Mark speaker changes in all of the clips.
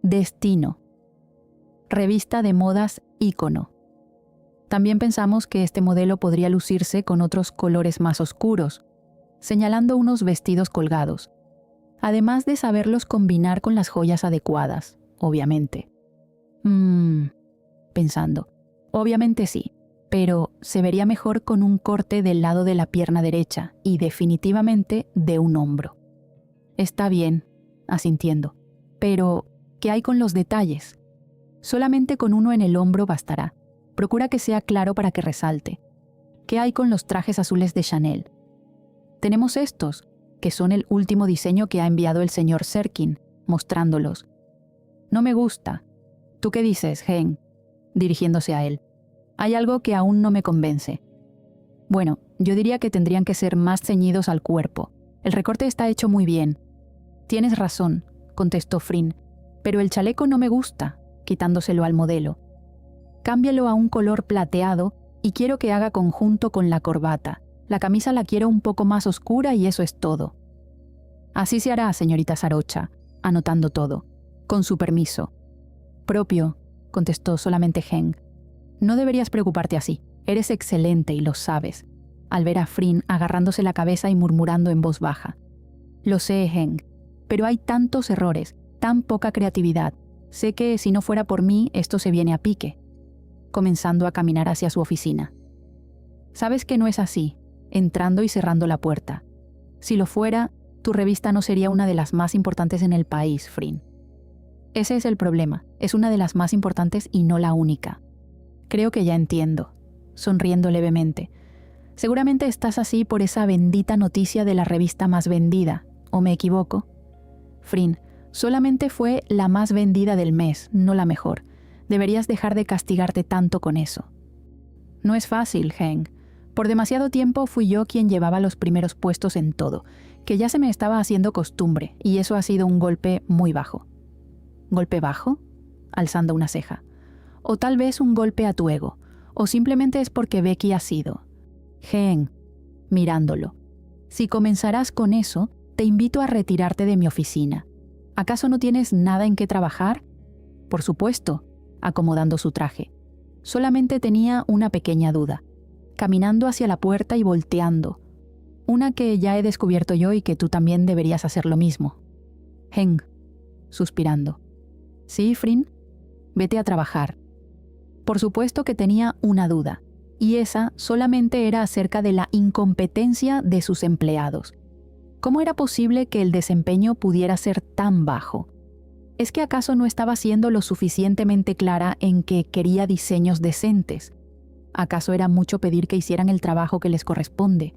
Speaker 1: Destino. Revista de modas ícono. También pensamos que este modelo podría lucirse con otros colores más oscuros, señalando unos vestidos colgados, además de saberlos combinar con las joyas adecuadas, obviamente. Pensando, obviamente sí, pero se vería mejor con un corte del lado de la pierna derecha y definitivamente de un hombro. Está bien, asintiendo, pero ¿qué hay con los detalles? Solamente con uno en el hombro bastará. Procura que sea claro para que resalte. ¿Qué hay con los trajes azules de Chanel? Tenemos estos, que son el último diseño que ha enviado el señor Serkin, mostrándolos. No me gusta. ¿Tú qué dices, Hen? Dirigiéndose a él. Hay algo que aún no me convence. Bueno, yo diría que tendrían que ser más ceñidos al cuerpo. El recorte está hecho muy bien. Tienes razón, contestó Frin, pero el chaleco no me gusta, quitándoselo al modelo. Cámbialo a un color plateado y quiero que haga conjunto con la corbata. La camisa la quiero un poco más oscura y eso es todo. Así se hará, señorita Sarocha, anotando todo. Con su permiso. Propio, contestó solamente Hen. No deberías preocuparte así. Eres excelente y lo sabes. Al ver a Frin agarrándose la cabeza y murmurando en voz baja. Lo sé, Hen, pero hay tantos errores, tan poca creatividad. Sé que si no fuera por mí, esto se viene a pique. Comenzando a caminar hacia su oficina. Sabes que no es así, entrando y cerrando la puerta. Si lo fuera, tu revista no sería una de las más importantes en el país, Frin. Ese es el problema, es una de las más importantes y no la única. Creo que ya entiendo, sonriendo levemente. Seguramente estás así por esa bendita noticia de la revista más vendida, ¿o me equivoco? Frin, solamente fue la más vendida del mes, no la mejor. Deberías dejar de castigarte tanto con eso. No es fácil, Hen. Por demasiado tiempo fui yo quien llevaba los primeros puestos en todo, que ya se me estaba haciendo costumbre, y eso ha sido un golpe muy bajo. ¿Golpe bajo? Alzando una ceja. O tal vez un golpe a tu ego, o simplemente es porque Becky ha sido. Hen, mirándolo. Si comenzarás con eso, te invito a retirarte de mi oficina. ¿Acaso no tienes nada en qué trabajar? Por supuesto, acomodando su traje. Solamente tenía una pequeña duda. Caminando hacia la puerta y volteando. Una que ya he descubierto yo y que tú también deberías hacer lo mismo. Hen, suspirando. ¿Sí, Frin? Vete a trabajar. Por supuesto que tenía una duda, y esa solamente era acerca de la incompetencia de sus empleados. ¿Cómo era posible que el desempeño pudiera ser tan bajo? ¿Es que acaso no estaba siendo lo suficientemente clara en que quería diseños decentes? ¿Acaso era mucho pedir que hicieran el trabajo que les corresponde?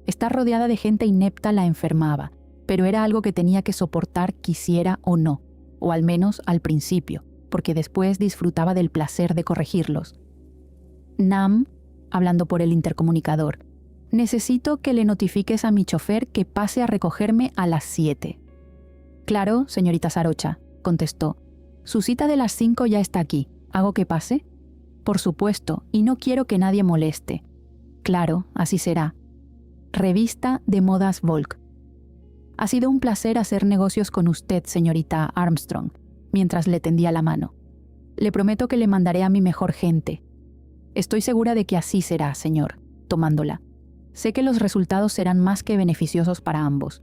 Speaker 1: Estar rodeada de gente inepta la enfermaba, pero era algo que tenía que soportar quisiera o no, o al menos al principio, porque después disfrutaba del placer de corregirlos. Nam, hablando por el intercomunicador, necesito que le notifiques a mi chofer que pase a recogerme a las 7. Claro, señorita Sarocha, contestó. Su cita de las 5 ya está aquí. ¿Hago que pase? Por supuesto, y no quiero que nadie moleste. Claro, así será. Revista de modas Volk. Ha sido un placer hacer negocios con usted, señorita Armstrong, mientras le tendía la mano. Le prometo que le mandaré a mi mejor gente. Estoy segura de que así será, señor, tomándola. Sé que los resultados serán más que beneficiosos para ambos.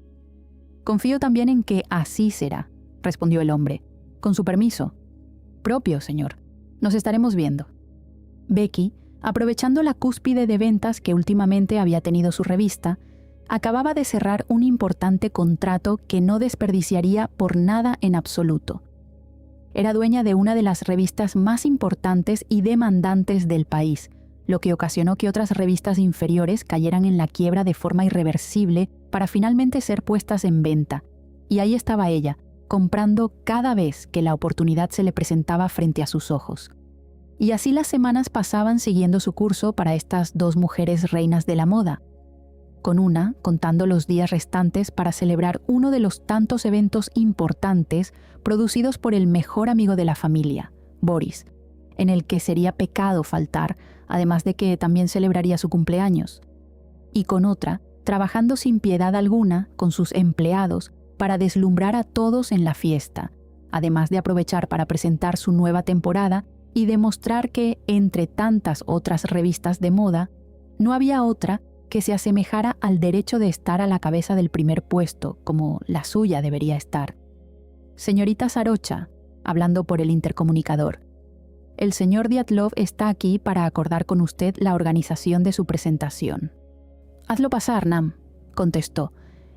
Speaker 1: Confío también en que así será, respondió el hombre. Con su permiso. Propio, señor. Nos estaremos viendo. Becky, aprovechando la cúspide de ventas que últimamente había tenido su revista, acababa de cerrar un importante contrato que no desperdiciaría por nada en absoluto. Era dueña de una de las revistas más importantes y demandantes del país, lo que ocasionó que otras revistas inferiores cayeran en la quiebra de forma irreversible para finalmente ser puestas en venta. Y ahí estaba ella, comprando cada vez que la oportunidad se le presentaba frente a sus ojos. Y así las semanas pasaban siguiendo su curso para estas dos mujeres reinas de la moda, con una contando los días restantes para celebrar uno de los tantos eventos importantes producidos por el mejor amigo de la familia, Boris, en el que sería pecado faltar, además de que también celebraría su cumpleaños. Y con otra, trabajando sin piedad alguna con sus empleados para deslumbrar a todos en la fiesta, además de aprovechar para presentar su nueva temporada y demostrar que, entre tantas otras revistas de moda, no había otra que se asemejara al derecho de estar a la cabeza del primer puesto, como la suya debería estar. Señorita Sarocha, hablando por el intercomunicador, el señor Dyatlov está aquí para acordar con usted la organización de su presentación. Hazlo pasar, Nam, contestó,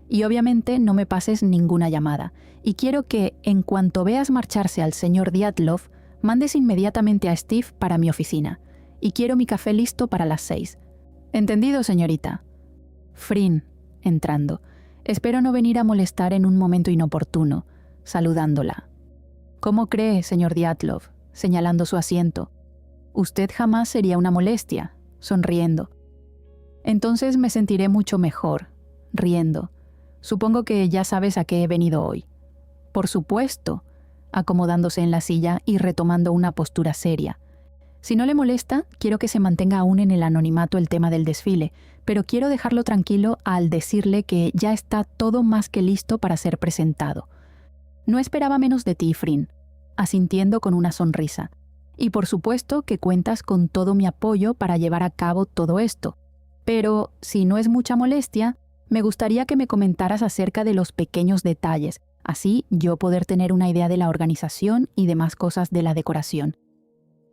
Speaker 1: y obviamente no me pases ninguna llamada, y quiero que, en cuanto veas marcharse al señor Dyatlov, mandes inmediatamente a Steve para mi oficina, y quiero mi café listo para las 6. ¿Entendido, señorita? Frin, entrando. Espero no venir a molestar en un momento inoportuno, saludándola. ¿Cómo cree, señor Dyatlov? Señalando su asiento. Usted jamás sería una molestia, sonriendo. Entonces me sentiré mucho mejor, riendo. Supongo que ya sabes a qué he venido hoy. Por supuesto, acomodándose en la silla y retomando una postura seria. Si no le molesta, quiero que se mantenga aún en el anonimato el tema del desfile, pero quiero dejarlo tranquilo al decirle que ya está todo más que listo para ser presentado. No esperaba menos de ti, Frin, asintiendo con una sonrisa. Y por supuesto que cuentas con todo mi apoyo para llevar a cabo todo esto. Pero, si no es mucha molestia, me gustaría que me comentaras acerca de los pequeños detalles, así yo poder tener una idea de la organización y demás cosas de la decoración.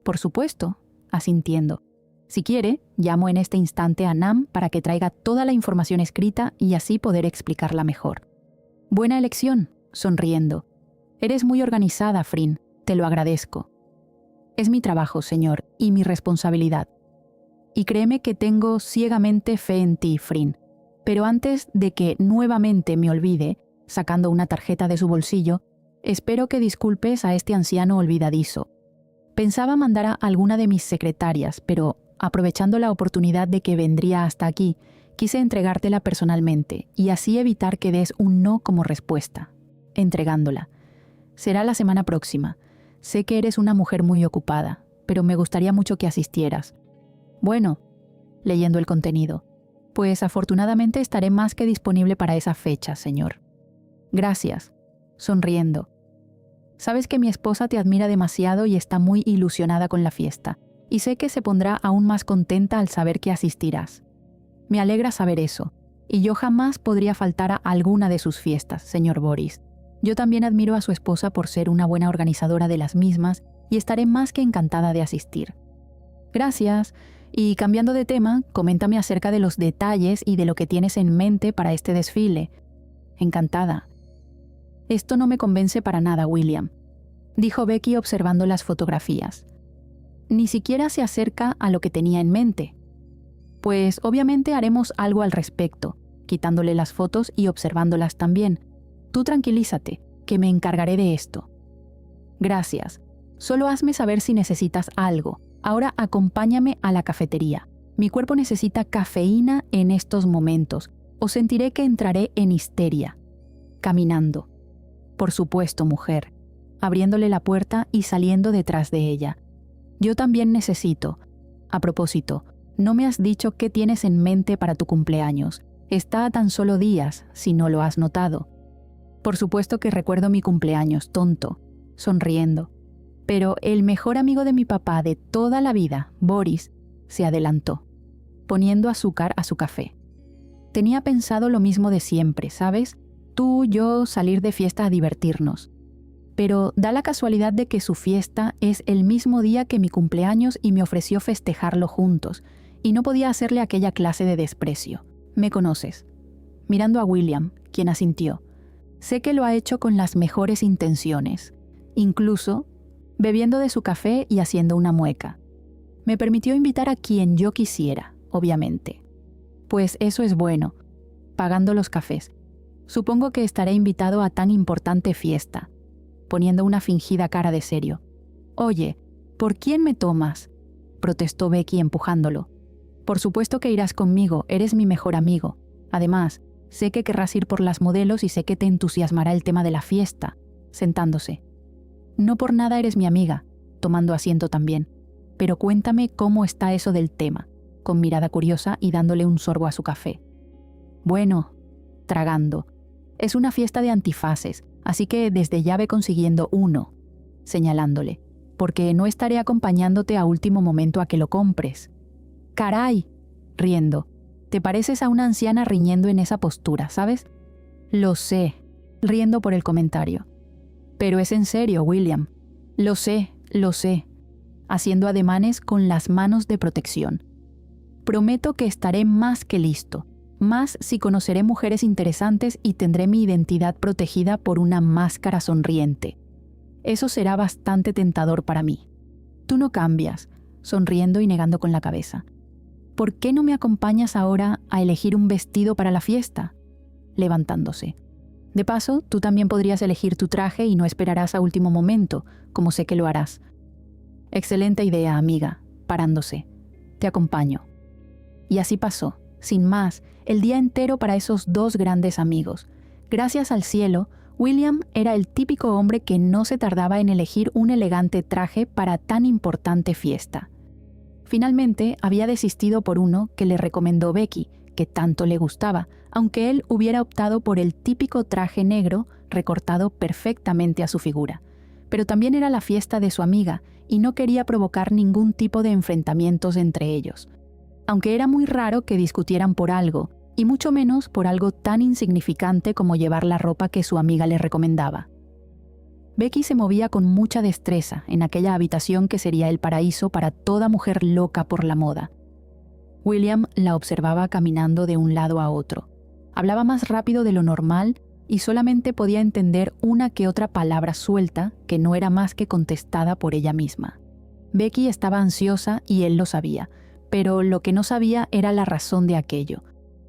Speaker 1: Por supuesto, asintiendo. Si quiere, llamo en este instante a Nam para que traiga toda la información escrita y así poder explicarla mejor. Buena elección, sonriendo. Eres muy organizada, Frin, te lo agradezco. Es mi trabajo, señor, y mi responsabilidad. Y créeme que tengo ciegamente fe en ti, Frin. Pero antes de que nuevamente me olvide, sacando una tarjeta de su bolsillo, espero que disculpes a este anciano olvidadizo. Pensaba mandar a alguna de mis secretarias, pero aprovechando la oportunidad de que vendría hasta aquí, quise entregártela personalmente y así evitar que des un no como respuesta, entregándola. Será la semana próxima. Sé que eres una mujer muy ocupada, pero me gustaría mucho que asistieras. Bueno, leyendo el contenido, pues afortunadamente estaré más que disponible para esa fecha, señor. Gracias, sonriendo. Sabes que mi esposa te admira demasiado y está muy ilusionada con la fiesta, y sé que se pondrá aún más contenta al saber que asistirás. Me alegra saber eso, y yo jamás podría faltar a alguna de sus fiestas, señor Boris. Yo también admiro a su esposa por ser una buena organizadora de las mismas y estaré más que encantada de asistir. Gracias, y cambiando de tema, coméntame acerca de los detalles y de lo que tienes en mente para este desfile. Encantada. Esto no me convence para nada, William, dijo Becky observando las fotografías. Ni siquiera se acerca a lo que tenía en mente. Pues obviamente haremos algo al respecto, quitándole las fotos y observándolas también. Tú tranquilízate, que me encargaré de esto. Gracias. Solo hazme saber si necesitas algo. Ahora acompáñame a la cafetería. Mi cuerpo necesita cafeína en estos momentos, o sentiré que entraré en histeria. Caminando. Por supuesto, mujer. Abriéndole la puerta y saliendo detrás de ella. Yo también necesito. A propósito, no me has dicho qué tienes en mente para tu cumpleaños. Está a tan solo días, si no lo has notado. Por supuesto que recuerdo mi cumpleaños, tonto, sonriendo. Pero el mejor amigo de mi papá de toda la vida, Boris, se adelantó, poniendo azúcar a su café. Tenía pensado lo mismo de siempre, ¿sabes? Tú, yo, salir de fiesta a divertirnos. Pero da la casualidad de que su fiesta es el mismo día que mi cumpleaños y me ofreció festejarlo juntos, y no podía hacerle aquella clase de desprecio. Me conoces. Mirando a William, quien asintió. Sé que lo ha hecho con las mejores intenciones, incluso bebiendo de su café y haciendo una mueca. Me permitió invitar a quien yo quisiera, obviamente. Pues eso es bueno, pagando los cafés. Supongo que estaré invitado a tan importante fiesta, poniendo una fingida cara de serio. Oye, ¿por quién me tomas?, protestó Becky empujándolo. Por supuesto que irás conmigo, eres mi mejor amigo. Además, sé que querrás ir por las modelos y sé que te entusiasmará el tema de la fiesta, sentándose. No por nada eres mi amiga, tomando asiento también. Pero cuéntame cómo está eso del tema, con mirada curiosa y dándole un sorbo a su café. Bueno, tragando. Es una fiesta de antifaces, Así que desde ya ve consiguiendo uno, señalándole, porque no estaré acompañándote a último momento a que lo compres. ¡Caray!, riendo. Te pareces a una anciana riñendo en esa postura, ¿sabes? Lo sé, riendo por el comentario. Pero es en serio, William. Lo sé, haciendo ademanes con las manos de protección. Prometo que estaré más que listo, más si conoceré mujeres interesantes y tendré mi identidad protegida por una máscara sonriente. Eso será bastante tentador para mí. Tú no cambias, sonriendo y negando con la cabeza. ¿Por qué no me acompañas ahora a elegir un vestido para la fiesta? Levantándose. De paso, tú también podrías elegir tu traje y no esperarás a último momento, como sé que lo harás. Excelente idea, amiga, parándose. Te acompaño. Y así pasó, sin más, el día entero para esos dos grandes amigos. Gracias al cielo, William era el típico hombre que no se tardaba en elegir un elegante traje para tan importante fiesta. Finalmente, había desistido por uno que le recomendó Becky, que tanto le gustaba, aunque él hubiera optado por el típico traje negro recortado perfectamente a su figura. Pero también era la fiesta de su amiga y no quería provocar ningún tipo de enfrentamientos entre ellos. Aunque era muy raro que discutieran por algo, y mucho menos por algo tan insignificante como llevar la ropa que su amiga le recomendaba. Becky se movía con mucha destreza en aquella habitación que sería el paraíso para toda mujer loca por la moda. William la observaba caminando de un lado a otro. Hablaba más rápido de lo normal y solamente podía entender una que otra palabra suelta que no era más que contestada por ella misma. Becky estaba ansiosa y él lo sabía, pero lo que no sabía era la razón de aquello.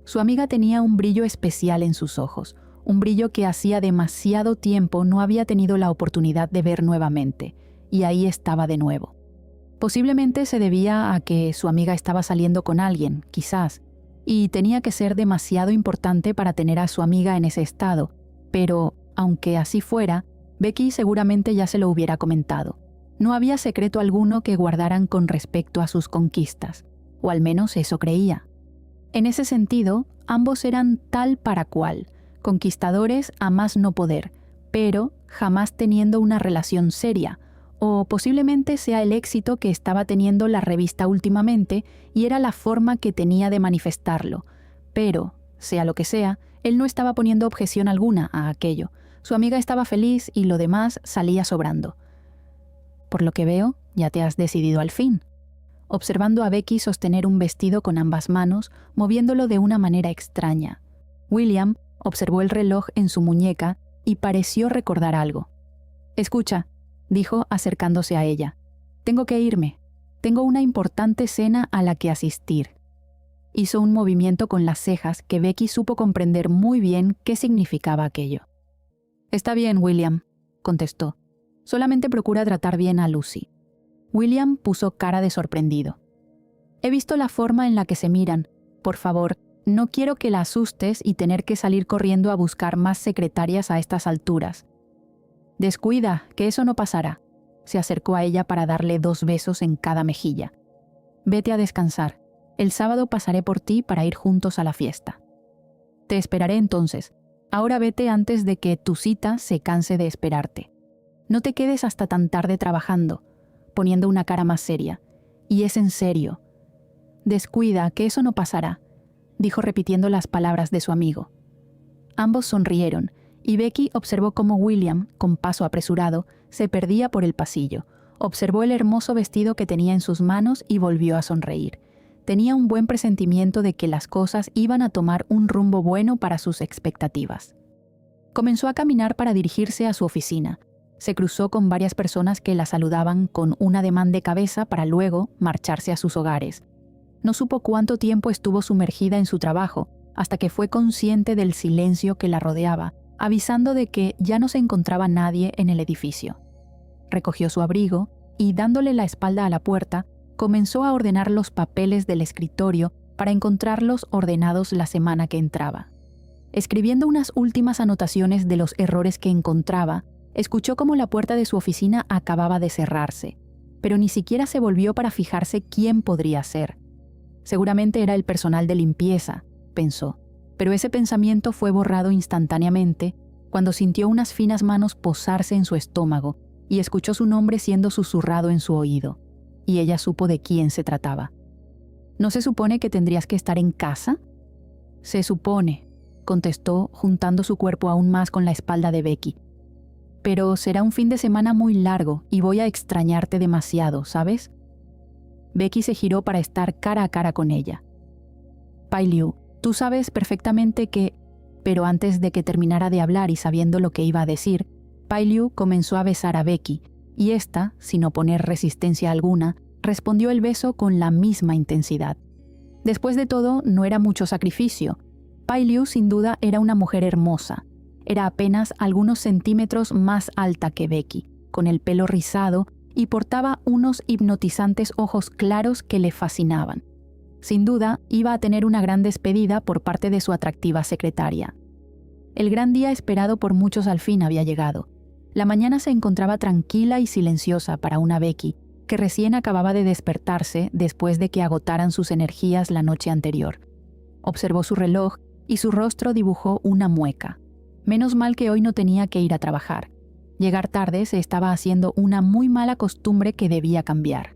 Speaker 1: Su amiga tenía un brillo especial en sus ojos, un brillo que hacía demasiado tiempo no había tenido la oportunidad de ver nuevamente, y ahí estaba de nuevo. Posiblemente se debía a que su amiga estaba saliendo con alguien, quizás, y tenía que ser demasiado importante para tener a su amiga en ese estado, pero, aunque así fuera, Becky seguramente ya se lo hubiera comentado. No había secreto alguno que guardaran con respecto a sus conquistas, o al menos eso creía. En ese sentido, ambos eran tal para cual, conquistadores a más no poder, pero jamás teniendo una relación seria, o posiblemente sea el éxito que estaba teniendo la revista últimamente y era la forma que tenía de manifestarlo. Pero, sea lo que sea, él no estaba poniendo objeción alguna a aquello. Su amiga estaba feliz y lo demás salía sobrando. Por lo que veo, ya te has decidido al fin. Observando a Becky sostener un vestido con ambas manos, moviéndolo de una manera extraña. William observó el reloj en su muñeca y pareció recordar algo. «Escucha», dijo acercándose a ella. «Tengo que irme. Tengo una importante cena a la que asistir». Hizo un movimiento con las cejas que Becky supo comprender muy bien qué significaba aquello. «Está bien, William», contestó. «Solamente procura tratar bien a Lucy». William puso cara de sorprendido. «He visto la forma en la que se miran. Por favor, no quiero que la asustes y tener que salir corriendo a buscar más secretarias a estas alturas». «Descuida, que eso no pasará». Se acercó a ella para darle 2 besos en cada mejilla. «Vete a descansar. El sábado pasaré por ti para ir juntos a la fiesta». «Te esperaré entonces. Ahora vete antes de que tu cita se canse de esperarte. No te quedes hasta tan tarde trabajando», poniendo una cara más seria. «Y es en serio». «Descuida, que eso no pasará», dijo repitiendo las palabras de su amigo. Ambos sonrieron, y Becky observó cómo William, con paso apresurado, se perdía por el pasillo. Observó el hermoso vestido que tenía en sus manos y volvió a sonreír. Tenía un buen presentimiento de que las cosas iban a tomar un rumbo bueno para sus expectativas. Comenzó a caminar para dirigirse a su oficina. Se cruzó con varias personas que la saludaban con un ademán de cabeza para luego marcharse a sus hogares. No supo cuánto tiempo estuvo sumergida en su trabajo, hasta que fue consciente del silencio que la rodeaba, avisando de que ya no se encontraba nadie en el edificio. Recogió su abrigo y, dándole la espalda a la puerta, comenzó a ordenar los papeles del escritorio para encontrarlos ordenados la semana que entraba. Escribiendo unas últimas anotaciones de los errores que encontraba, escuchó cómo la puerta de su oficina acababa de cerrarse, pero ni siquiera se volvió para fijarse quién podría ser. Seguramente era el personal de limpieza, pensó, pero ese pensamiento fue borrado instantáneamente cuando sintió unas finas manos posarse en su estómago y escuchó su nombre siendo susurrado en su oído, y ella supo de quién se trataba. ¿No se supone que tendrías que estar en casa? Se supone, contestó, juntando su cuerpo aún más con la espalda de Becky. Pero será un fin de semana muy largo y voy a extrañarte demasiado, ¿sabes? Becky se giró para estar cara a cara con ella. Pai Liu, tú sabes perfectamente que... Pero antes de que terminara de hablar y sabiendo lo que iba a decir, Pai Liu comenzó a besar a Becky, y ésta, sin oponer resistencia alguna, respondió el beso con la misma intensidad. Después de todo, no era mucho sacrificio. Pai Liu sin duda era una mujer hermosa. Era apenas algunos centímetros más alta que Becky, con el pelo rizado y portaba unos hipnotizantes ojos claros que le fascinaban. Sin duda, iba a tener una gran despedida por parte de su atractiva secretaria. El gran día esperado por muchos al fin había llegado. La mañana se encontraba tranquila y silenciosa para una Becky, que recién acababa de despertarse después de que agotaran sus energías la noche anterior. Observó su reloj y su rostro dibujó una mueca. Menos mal que hoy no tenía que ir a trabajar. Llegar tarde se estaba haciendo una muy mala costumbre que debía cambiar.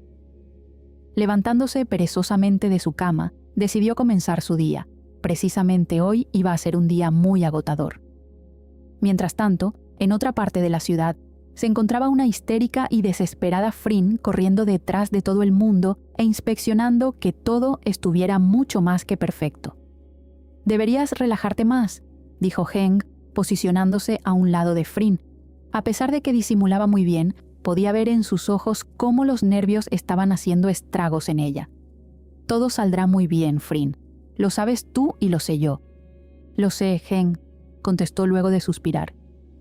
Speaker 1: Levantándose perezosamente de su cama, decidió comenzar su día. Precisamente hoy iba a ser un día muy agotador. Mientras tanto, en otra parte de la ciudad, se encontraba una histérica y desesperada Frin corriendo detrás de todo el mundo e inspeccionando que todo estuviera mucho más que perfecto. «Deberías relajarte más», dijo Heng, posicionándose a un lado de Frin. A pesar de que disimulaba muy bien, podía ver en sus ojos cómo los nervios estaban haciendo estragos en ella. «Todo saldrá muy bien, Frin. Lo sabes tú y lo sé yo». «Lo sé, Heng», contestó luego de suspirar.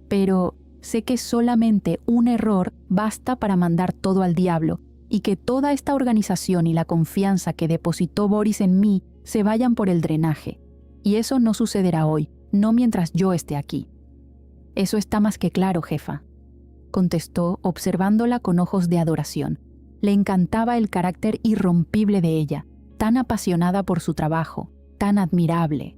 Speaker 1: «Pero sé que solamente un error basta para mandar todo al diablo y que toda esta organización y la confianza que depositó Boris en mí se vayan por el drenaje. Y eso no sucederá hoy, no mientras yo esté aquí». «Eso está más que claro, jefa», contestó observándola con ojos de adoración. Le encantaba el carácter irrompible de ella, tan apasionada por su trabajo, tan admirable.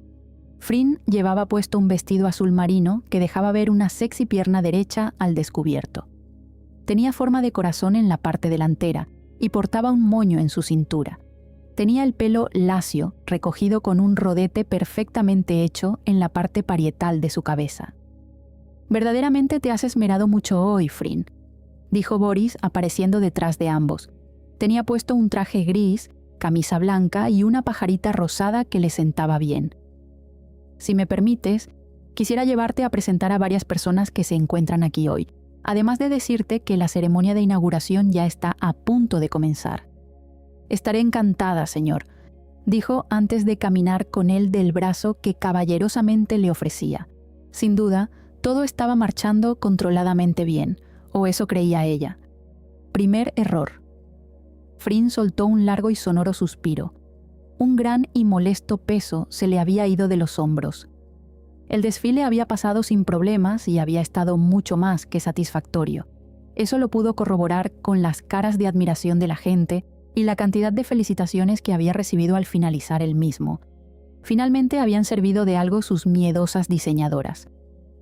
Speaker 1: Frin llevaba puesto un vestido azul marino que dejaba ver una sexy pierna derecha al descubierto. Tenía forma de corazón en la parte delantera y portaba un moño en su cintura. Tenía el pelo lacio, recogido con un rodete perfectamente hecho en la parte parietal de su cabeza. «Verdaderamente te has esmerado mucho hoy, Frin», dijo Boris apareciendo detrás de ambos. Tenía puesto un traje gris, camisa blanca y una pajarita rosada que le sentaba bien. «Si me permites, quisiera llevarte a presentar a varias personas que se encuentran aquí hoy, además de decirte que la ceremonia de inauguración ya está a punto de comenzar». «Estaré encantada, señor», dijo antes de caminar con él del brazo que caballerosamente le ofrecía. Sin duda, todo estaba marchando controladamente bien, o eso creía ella. Primer error. Frin soltó un largo y sonoro suspiro. Un gran y molesto peso se le había ido de los hombros. El desfile había pasado sin problemas y había estado mucho más que satisfactorio. Eso lo pudo corroborar con las caras de admiración de la gente y la cantidad de felicitaciones que había recibido al finalizar el mismo. Finalmente habían servido de algo sus miedosas diseñadoras.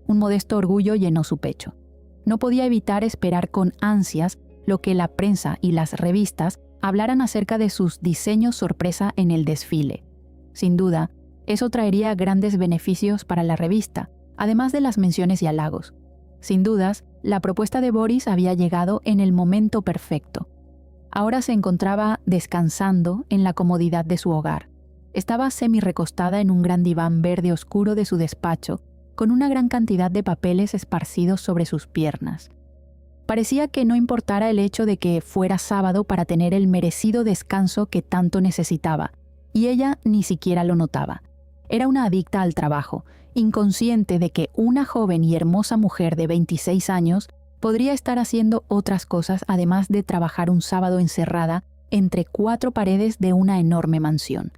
Speaker 1: Un modesto orgullo llenó su pecho. No podía evitar esperar con ansias lo que la prensa y las revistas hablaran acerca de sus diseños sorpresa en el desfile. Sin duda, eso traería grandes beneficios para la revista, además de las menciones y halagos. Sin dudas, la propuesta de Boris había llegado en el momento perfecto. Ahora se encontraba descansando en la comodidad de su hogar. Estaba semi-recostada en un gran diván verde oscuro de su despacho, con una gran cantidad de papeles esparcidos sobre sus piernas. Parecía que no importara el hecho de que fuera sábado para tener el merecido descanso que tanto necesitaba, y ella ni siquiera lo notaba. Era una adicta al trabajo, inconsciente de que una joven y hermosa mujer de 26 años podría estar haciendo otras cosas además de trabajar un sábado encerrada entre 4 paredes de una enorme mansión.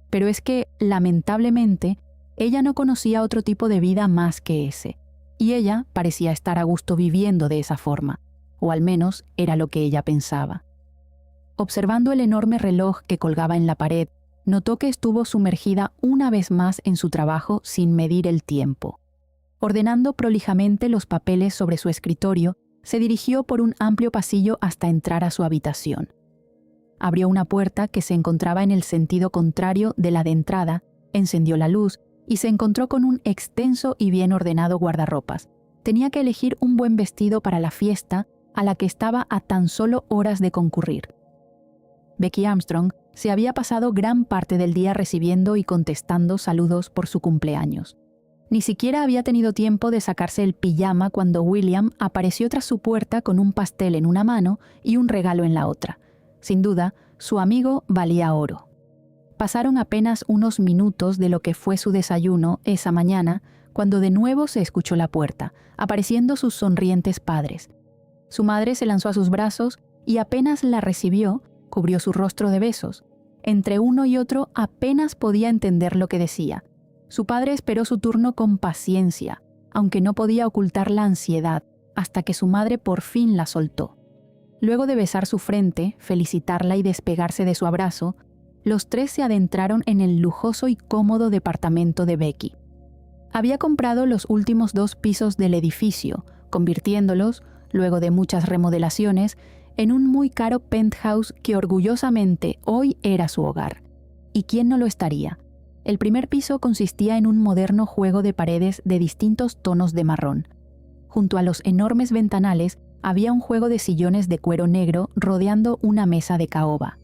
Speaker 1: Pero es que, lamentablemente, ella no conocía otro tipo de vida más que ese, y ella parecía estar a gusto viviendo de esa forma, o al menos era lo que ella pensaba. Observando el enorme reloj que colgaba en la pared, notó que estuvo sumergida una vez más en su trabajo sin medir el tiempo. Ordenando prolijamente los papeles sobre su escritorio, se dirigió por un amplio pasillo hasta entrar a su habitación. Abrió una puerta que se encontraba en el sentido contrario de la de entrada, encendió la luz y se encontró con un extenso y bien ordenado guardarropas. Tenía que elegir un buen vestido para la fiesta a la que estaba a tan solo horas de concurrir. Becky Armstrong se había pasado gran parte del día recibiendo y contestando saludos por su cumpleaños. Ni siquiera había tenido tiempo de sacarse el pijama cuando William apareció tras su puerta con un pastel en una mano y un regalo en la otra. Sin duda, su amigo valía oro. Pasaron apenas unos minutos de lo que fue su desayuno esa mañana, cuando de nuevo se escuchó la puerta, apareciendo sus sonrientes padres. Su madre se lanzó a sus brazos y apenas la recibió, cubrió su rostro de besos. Entre uno y otro apenas podía entender lo que decía. Su padre esperó su turno con paciencia, aunque no podía ocultar la ansiedad, hasta que su madre por fin la soltó. Luego de besar su frente, felicitarla y despegarse de su abrazo, los tres se adentraron en el lujoso y cómodo departamento de Becky. Había comprado los últimos 2 pisos del edificio, convirtiéndolos, luego de muchas remodelaciones, en un muy caro penthouse que orgullosamente hoy era su hogar. ¿Y quién no lo estaría? El primer piso consistía en un moderno juego de paredes de distintos tonos de marrón. Junto a los enormes ventanales había un juego de sillones de cuero negro rodeando una mesa de caoba.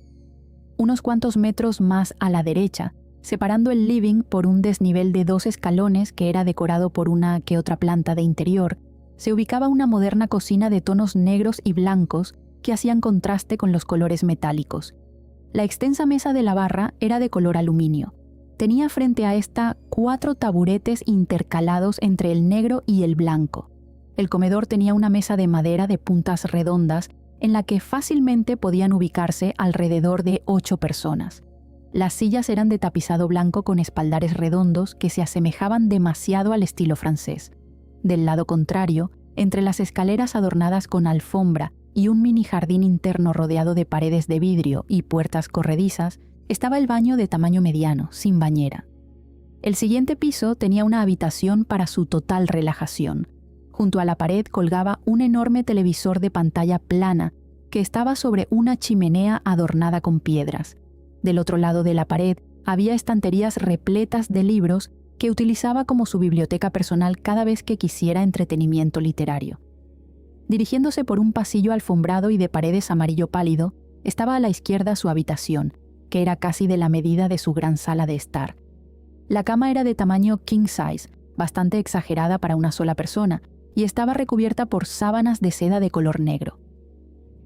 Speaker 1: Unos cuantos metros más a la derecha, separando el living por un desnivel de 2 escalones que era decorado por una que otra planta de interior, se ubicaba una moderna cocina de tonos negros y blancos que hacían contraste con los colores metálicos. La extensa mesa de la barra era de color aluminio. Tenía frente a esta 4 taburetes intercalados entre el negro y el blanco. El comedor tenía una mesa de madera de puntas redondas en la que fácilmente podían ubicarse alrededor de 8 personas. Las sillas eran de tapizado blanco con espaldares redondos que se asemejaban demasiado al estilo francés. Del lado contrario, entre las escaleras adornadas con alfombra y un mini jardín interno rodeado de paredes de vidrio y puertas corredizas, estaba el baño de tamaño mediano, sin bañera. El siguiente piso tenía una habitación para su total relajación. Junto a la pared colgaba un enorme televisor de pantalla plana que estaba sobre una chimenea adornada con piedras. Del otro lado de la pared había estanterías repletas de libros que utilizaba como su biblioteca personal cada vez que quisiera entretenimiento literario. Dirigiéndose por un pasillo alfombrado y de paredes amarillo pálido, estaba a la izquierda su habitación, que era casi de la medida de su gran sala de estar. La cama era de tamaño king size, bastante exagerada para una sola persona, y estaba recubierta por sábanas de seda de color negro.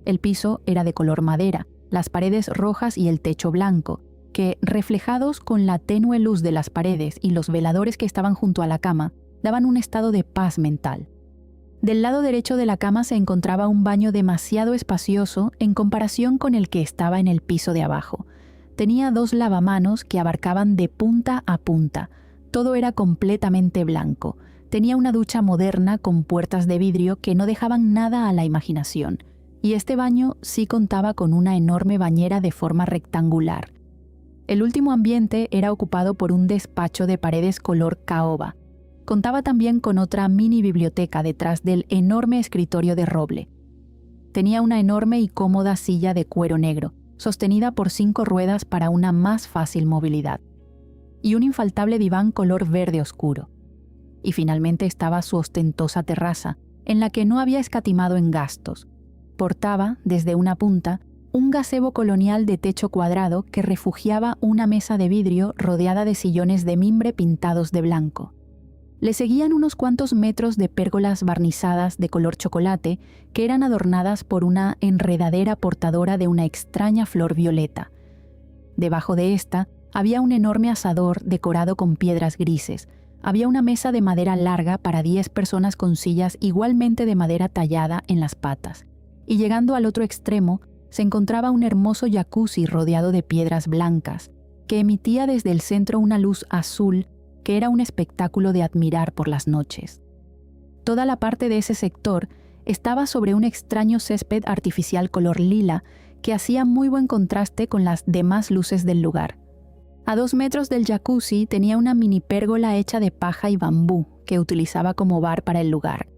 Speaker 1: El piso era de color madera, las paredes rojas y el techo blanco, que, reflejados con la tenue luz de las paredes y los veladores que estaban junto a la cama, daban un estado de paz mental. Del lado derecho de la cama se encontraba un baño demasiado espacioso en comparación con el que estaba en el piso de abajo. Tenía 2 lavamanos que abarcaban de punta a punta. Todo era completamente blanco. Tenía una ducha moderna con puertas de vidrio que no dejaban nada a la imaginación. Y este baño sí contaba con una enorme bañera de forma rectangular. El último ambiente era ocupado por un despacho de paredes color caoba. Contaba también con otra mini biblioteca detrás del enorme escritorio de roble. Tenía una enorme y cómoda silla de cuero negro, sostenida por 5 ruedas para una más fácil movilidad, y un infaltable diván color verde oscuro. Y finalmente estaba su ostentosa terraza, en la que no había escatimado en gastos. Portaba, desde una punta, un gazebo colonial de techo cuadrado que refugiaba una mesa de vidrio rodeada de sillones de mimbre pintados de blanco. Le seguían unos cuantos metros de pérgolas barnizadas de color chocolate que eran adornadas por una enredadera portadora de una extraña flor violeta. Debajo de esta había un enorme asador decorado con piedras grises. Había una mesa de madera larga para 10 personas con sillas igualmente de madera tallada en las patas. Y llegando al otro extremo, se encontraba un hermoso jacuzzi rodeado de piedras blancas, que emitía desde el centro una luz azul que era un espectáculo de admirar por las noches. Toda la parte de ese sector estaba sobre un extraño césped artificial color lila que hacía muy buen contraste con las demás luces del lugar. A 2 metros del jacuzzi tenía una mini pérgola hecha de paja y bambú, que utilizaba como bar para el lugar.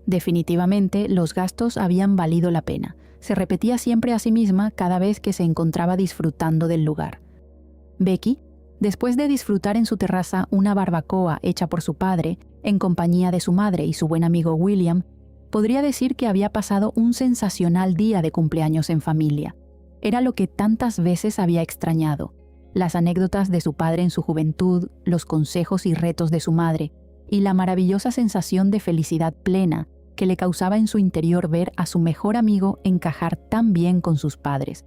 Speaker 1: Definitivamente, los gastos habían valido la pena. Se repetía siempre a sí misma cada vez que se encontraba disfrutando del lugar. Becky, después de disfrutar en su terraza una barbacoa hecha por su padre, en compañía de su madre y su buen amigo William, podría decir que había pasado un sensacional día de cumpleaños en familia. Era lo que tantas veces había extrañado: las anécdotas de su padre en su juventud, los consejos y retos de su madre, y la maravillosa sensación de felicidad plena que le causaba en su interior ver a su mejor amigo encajar tan bien con sus padres.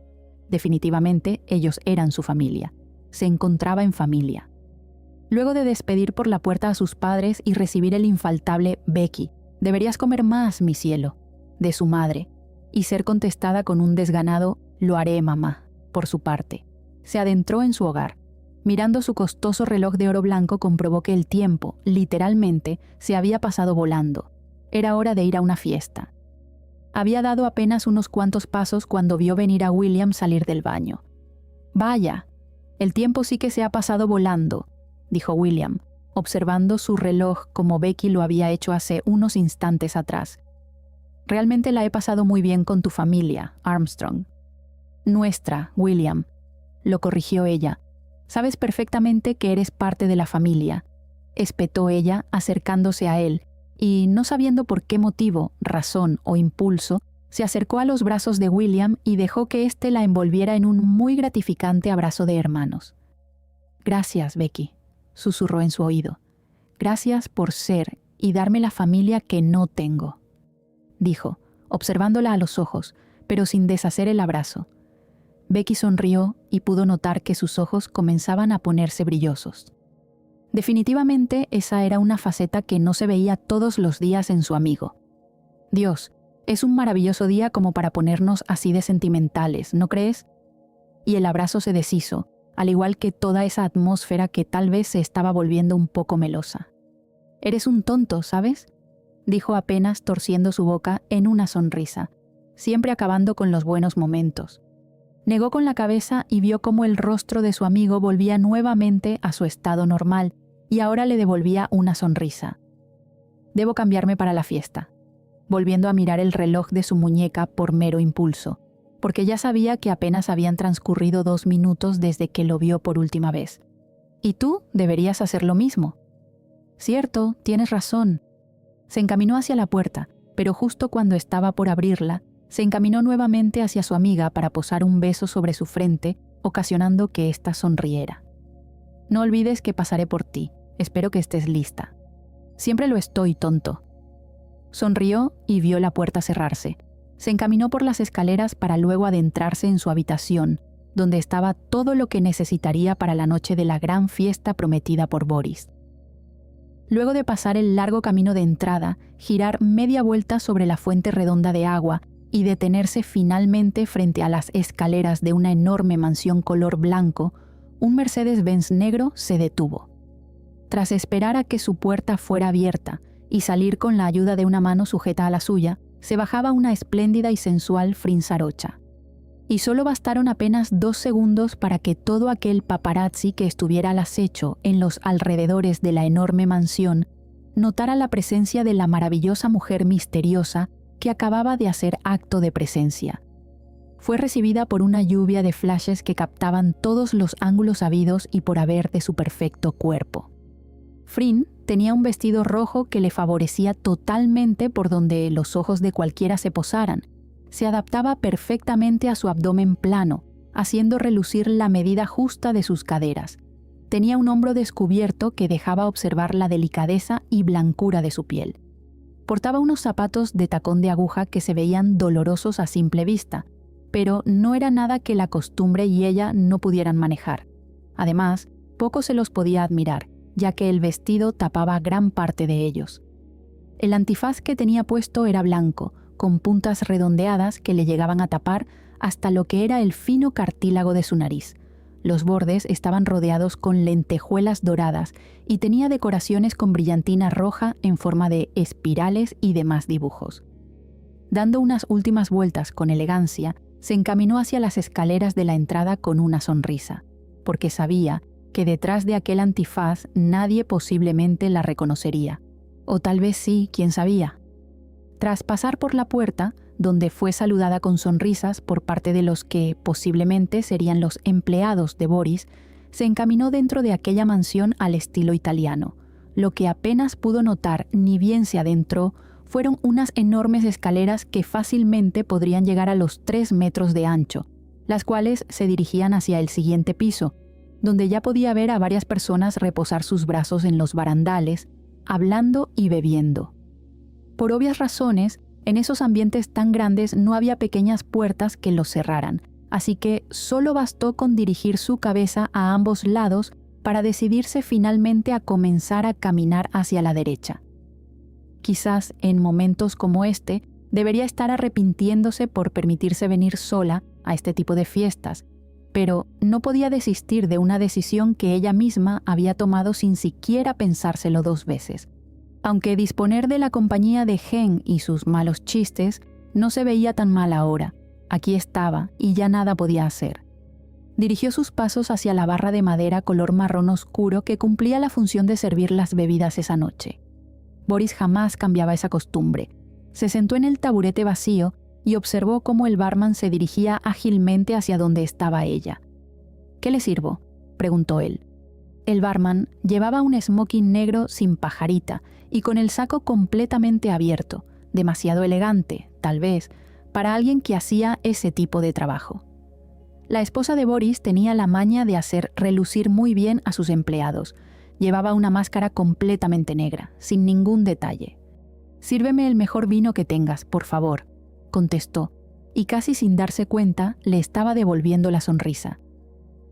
Speaker 1: Definitivamente, ellos eran su familia. Se encontraba en familia. Luego de despedir por la puerta a sus padres y recibir el infaltable «Becky, deberías comer más, mi cielo», de su madre, y ser contestada con un desganado «Lo haré, mamá», por su parte, se adentró en su hogar. Mirando su costoso reloj de oro blanco, comprobó que el tiempo, literalmente, se había pasado volando. Era hora de ir a una fiesta. Había dado apenas unos cuantos pasos cuando vio venir a William salir del baño. «Vaya, el tiempo sí que se ha pasado volando», dijo William, observando su reloj como Becky lo había hecho hace unos instantes atrás. «Realmente la he pasado muy bien con tu familia, Armstrong». «Nuestra, William», lo corrigió ella. «Sabes perfectamente que eres parte de la familia», espetó ella, acercándose a él, y, no sabiendo por qué motivo, razón o impulso, se acercó a los brazos de William y dejó que éste la envolviera en un muy gratificante abrazo de hermanos. «Gracias, Becky», susurró en su oído. «Gracias por ser y darme la familia que no tengo», dijo, observándola a los ojos, pero sin deshacer el abrazo. Becky sonrió y pudo notar que sus ojos comenzaban a ponerse brillosos. Definitivamente esa era una faceta que no se veía todos los días en su amigo. «Dios, es un maravilloso día como para ponernos así de sentimentales, ¿no crees?». Y el abrazo se deshizo, al igual que toda esa atmósfera que tal vez se estaba volviendo un poco melosa. «Eres un tonto, ¿sabes?», dijo apenas torciendo su boca en una sonrisa, siempre acabando con los buenos momentos. Negó con la cabeza y vio cómo el rostro de su amigo volvía nuevamente a su estado normal y ahora le devolvía una sonrisa. «Debo cambiarme para la fiesta», volviendo a mirar el reloj de su muñeca por mero impulso, porque ya sabía que apenas habían transcurrido 2 minutos desde que lo vio por última vez. «Y tú deberías hacer lo mismo». «Cierto, tienes razón». Se encaminó hacia la puerta, pero justo cuando estaba por abrirla, se encaminó nuevamente hacia su amiga para posar un beso sobre su frente, ocasionando que ésta sonriera. «No olvides que pasaré por ti. Espero que estés lista». «Siempre lo estoy, tonto». Sonrió y vio la puerta cerrarse. Se encaminó por las escaleras para luego adentrarse en su habitación, donde estaba todo lo que necesitaría para la noche de la gran fiesta prometida por Boris. Luego de pasar el largo camino de entrada, girar media vuelta sobre la fuente redonda de agua y detenerse finalmente frente a las escaleras de una enorme mansión color blanco, un Mercedes-Benz negro se detuvo. Tras esperar a que su puerta fuera abierta y salir con la ayuda de una mano sujeta a la suya, se bajaba una espléndida y sensual Frinsarocha. Y solo bastaron apenas 2 segundos para que todo aquel paparazzi que estuviera al acecho en los alrededores de la enorme mansión notara la presencia de la maravillosa mujer misteriosa que acababa de hacer acto de presencia. Fue recibida por una lluvia de flashes que captaban todos los ángulos habidos y por haber de su perfecto cuerpo. Frin tenía un vestido rojo que le favorecía totalmente por donde los ojos de cualquiera se posaran. Se adaptaba perfectamente a su abdomen plano, haciendo relucir la medida justa de sus caderas. Tenía un hombro descubierto que dejaba observar la delicadeza y blancura de su piel. Portaba unos zapatos de tacón de aguja que se veían dolorosos a simple vista, pero no era nada que la costumbre y ella no pudieran manejar. Además, poco se los podía admirar, ya que el vestido tapaba gran parte de ellos. El antifaz que tenía puesto era blanco, con puntas redondeadas que le llegaban a tapar hasta lo que era el fino cartílago de su nariz. Los bordes estaban rodeados con lentejuelas doradas y tenía decoraciones con brillantina roja en forma de espirales y demás dibujos. Dando unas últimas vueltas con elegancia, se encaminó hacia las escaleras de la entrada con una sonrisa, porque sabía que detrás de aquel antifaz nadie posiblemente la reconocería. O tal vez sí, quién sabía. Tras pasar por la puerta, donde fue saludada con sonrisas por parte de los que posiblemente serían los empleados de Boris, se encaminó dentro de aquella mansión al estilo italiano. Lo que apenas pudo notar ni bien se adentró fueron unas enormes escaleras que fácilmente podrían llegar a los 3 metros de ancho, las cuales se dirigían hacia el siguiente piso, donde ya podía ver a varias personas reposar sus brazos en los barandales, hablando y bebiendo. Por obvias razones, en esos ambientes tan grandes no había pequeñas puertas que los cerraran, así que solo bastó con dirigir su cabeza a ambos lados para decidirse finalmente a comenzar a caminar hacia la derecha. Quizás en momentos como este debería estar arrepintiéndose por permitirse venir sola a este tipo de fiestas, pero no podía desistir de una decisión que ella misma había tomado sin siquiera pensárselo 2 veces. Aunque disponer de la compañía de Gen y sus malos chistes no se veía tan mal ahora, aquí estaba y ya nada podía hacer. Dirigió sus pasos hacia la barra de madera color marrón oscuro que cumplía la función de servir las bebidas esa noche. Boris jamás cambiaba esa costumbre. Se sentó en el taburete vacío y observó cómo el barman se dirigía ágilmente hacia donde estaba ella. «¿Qué le sirvo?», preguntó él. El barman llevaba un smoking negro sin pajarita y con el saco completamente abierto, demasiado elegante, tal vez, para alguien que hacía ese tipo de trabajo. La esposa de Boris tenía la maña de hacer relucir muy bien a sus empleados. Llevaba una máscara completamente negra, sin ningún detalle. «Sírveme el mejor vino que tengas, por favor», contestó, y casi sin darse cuenta le estaba devolviendo la sonrisa.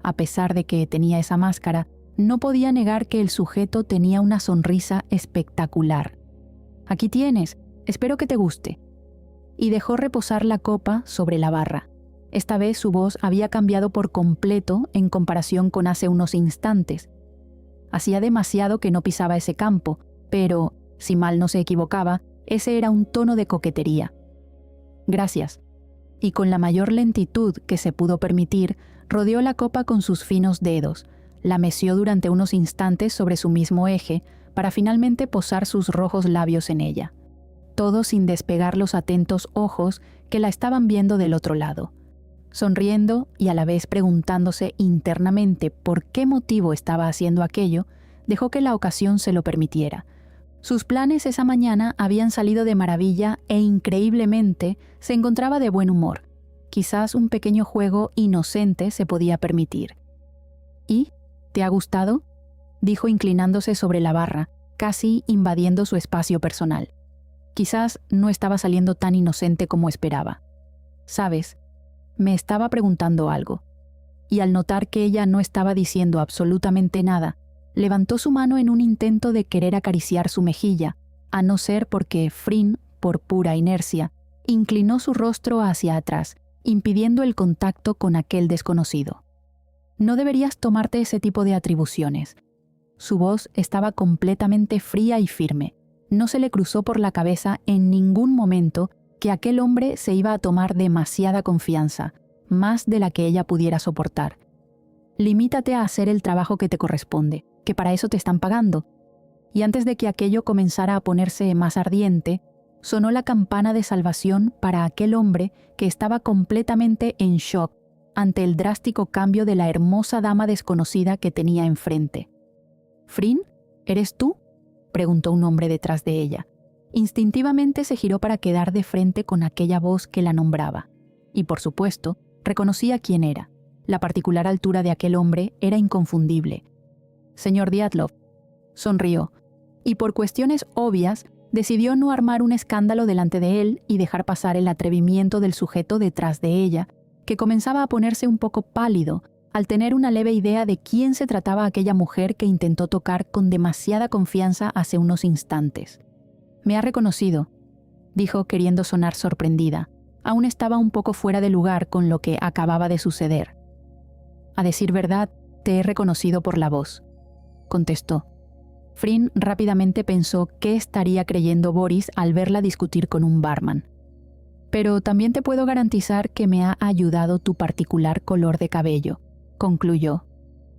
Speaker 1: A pesar de que tenía esa máscara, no podía negar que el sujeto tenía una sonrisa espectacular. «Aquí tienes, espero que te guste». Y dejó reposar la copa sobre la barra. Esta vez su voz había cambiado por completo en comparación con hace unos instantes. Hacía demasiado que no pisaba ese campo, pero, si mal no se equivocaba, ese era un tono de coquetería. «Gracias». Y con la mayor lentitud que se pudo permitir, rodeó la copa con sus finos dedos, la meció durante unos instantes sobre su mismo eje para finalmente posar sus rojos labios en ella, todo sin despegar los atentos ojos que la estaban viendo del otro lado. Sonriendo y a la vez preguntándose internamente por qué motivo estaba haciendo aquello, dejó que la ocasión se lo permitiera. Sus planes esa mañana habían salido de maravilla e increíblemente se encontraba de buen humor. Quizás un pequeño juego inocente se podía permitir. «¿Y? ¿Te ha gustado?», dijo inclinándose sobre la barra, casi invadiendo su espacio personal. Quizás no estaba saliendo tan inocente como esperaba. «¿Sabes? Me estaba preguntando algo». Y al notar que ella no estaba diciendo absolutamente nada, levantó su mano en un intento de querer acariciar su mejilla, a no ser porque Frin, por pura inercia, inclinó su rostro hacia atrás, impidiendo el contacto con aquel desconocido. «No deberías tomarte ese tipo de atribuciones». Su voz estaba completamente fría y firme. No se le cruzó por la cabeza en ningún momento que aquel hombre se iba a tomar demasiada confianza, más de la que ella pudiera soportar. «Limítate a hacer el trabajo que te corresponde, que para eso te están pagando». Y antes de que aquello comenzara a ponerse más ardiente, sonó la campana de salvación para aquel hombre que estaba completamente en shock ante el drástico cambio de la hermosa dama desconocida que tenía enfrente. «¿Frin? ¿Eres tú?», preguntó un hombre detrás de ella. Instintivamente se giró para quedar de frente con aquella voz que la nombraba. Y por supuesto, reconocía quién era. La particular altura de aquel hombre era inconfundible. «Señor Dyatlov», sonrió, y por cuestiones obvias decidió no armar un escándalo delante de él y dejar pasar el atrevimiento del sujeto detrás de ella, que comenzaba a ponerse un poco pálido al tener una leve idea de quién se trataba aquella mujer que intentó tocar con demasiada confianza hace unos instantes. «Me ha reconocido», dijo queriendo sonar sorprendida. Aún estaba un poco fuera de lugar con lo que acababa de suceder. «A decir verdad, te he reconocido por la voz», contestó. Frin rápidamente pensó qué estaría creyendo Boris al verla discutir con un barman. «Pero también te puedo garantizar que me ha ayudado tu particular color de cabello», concluyó.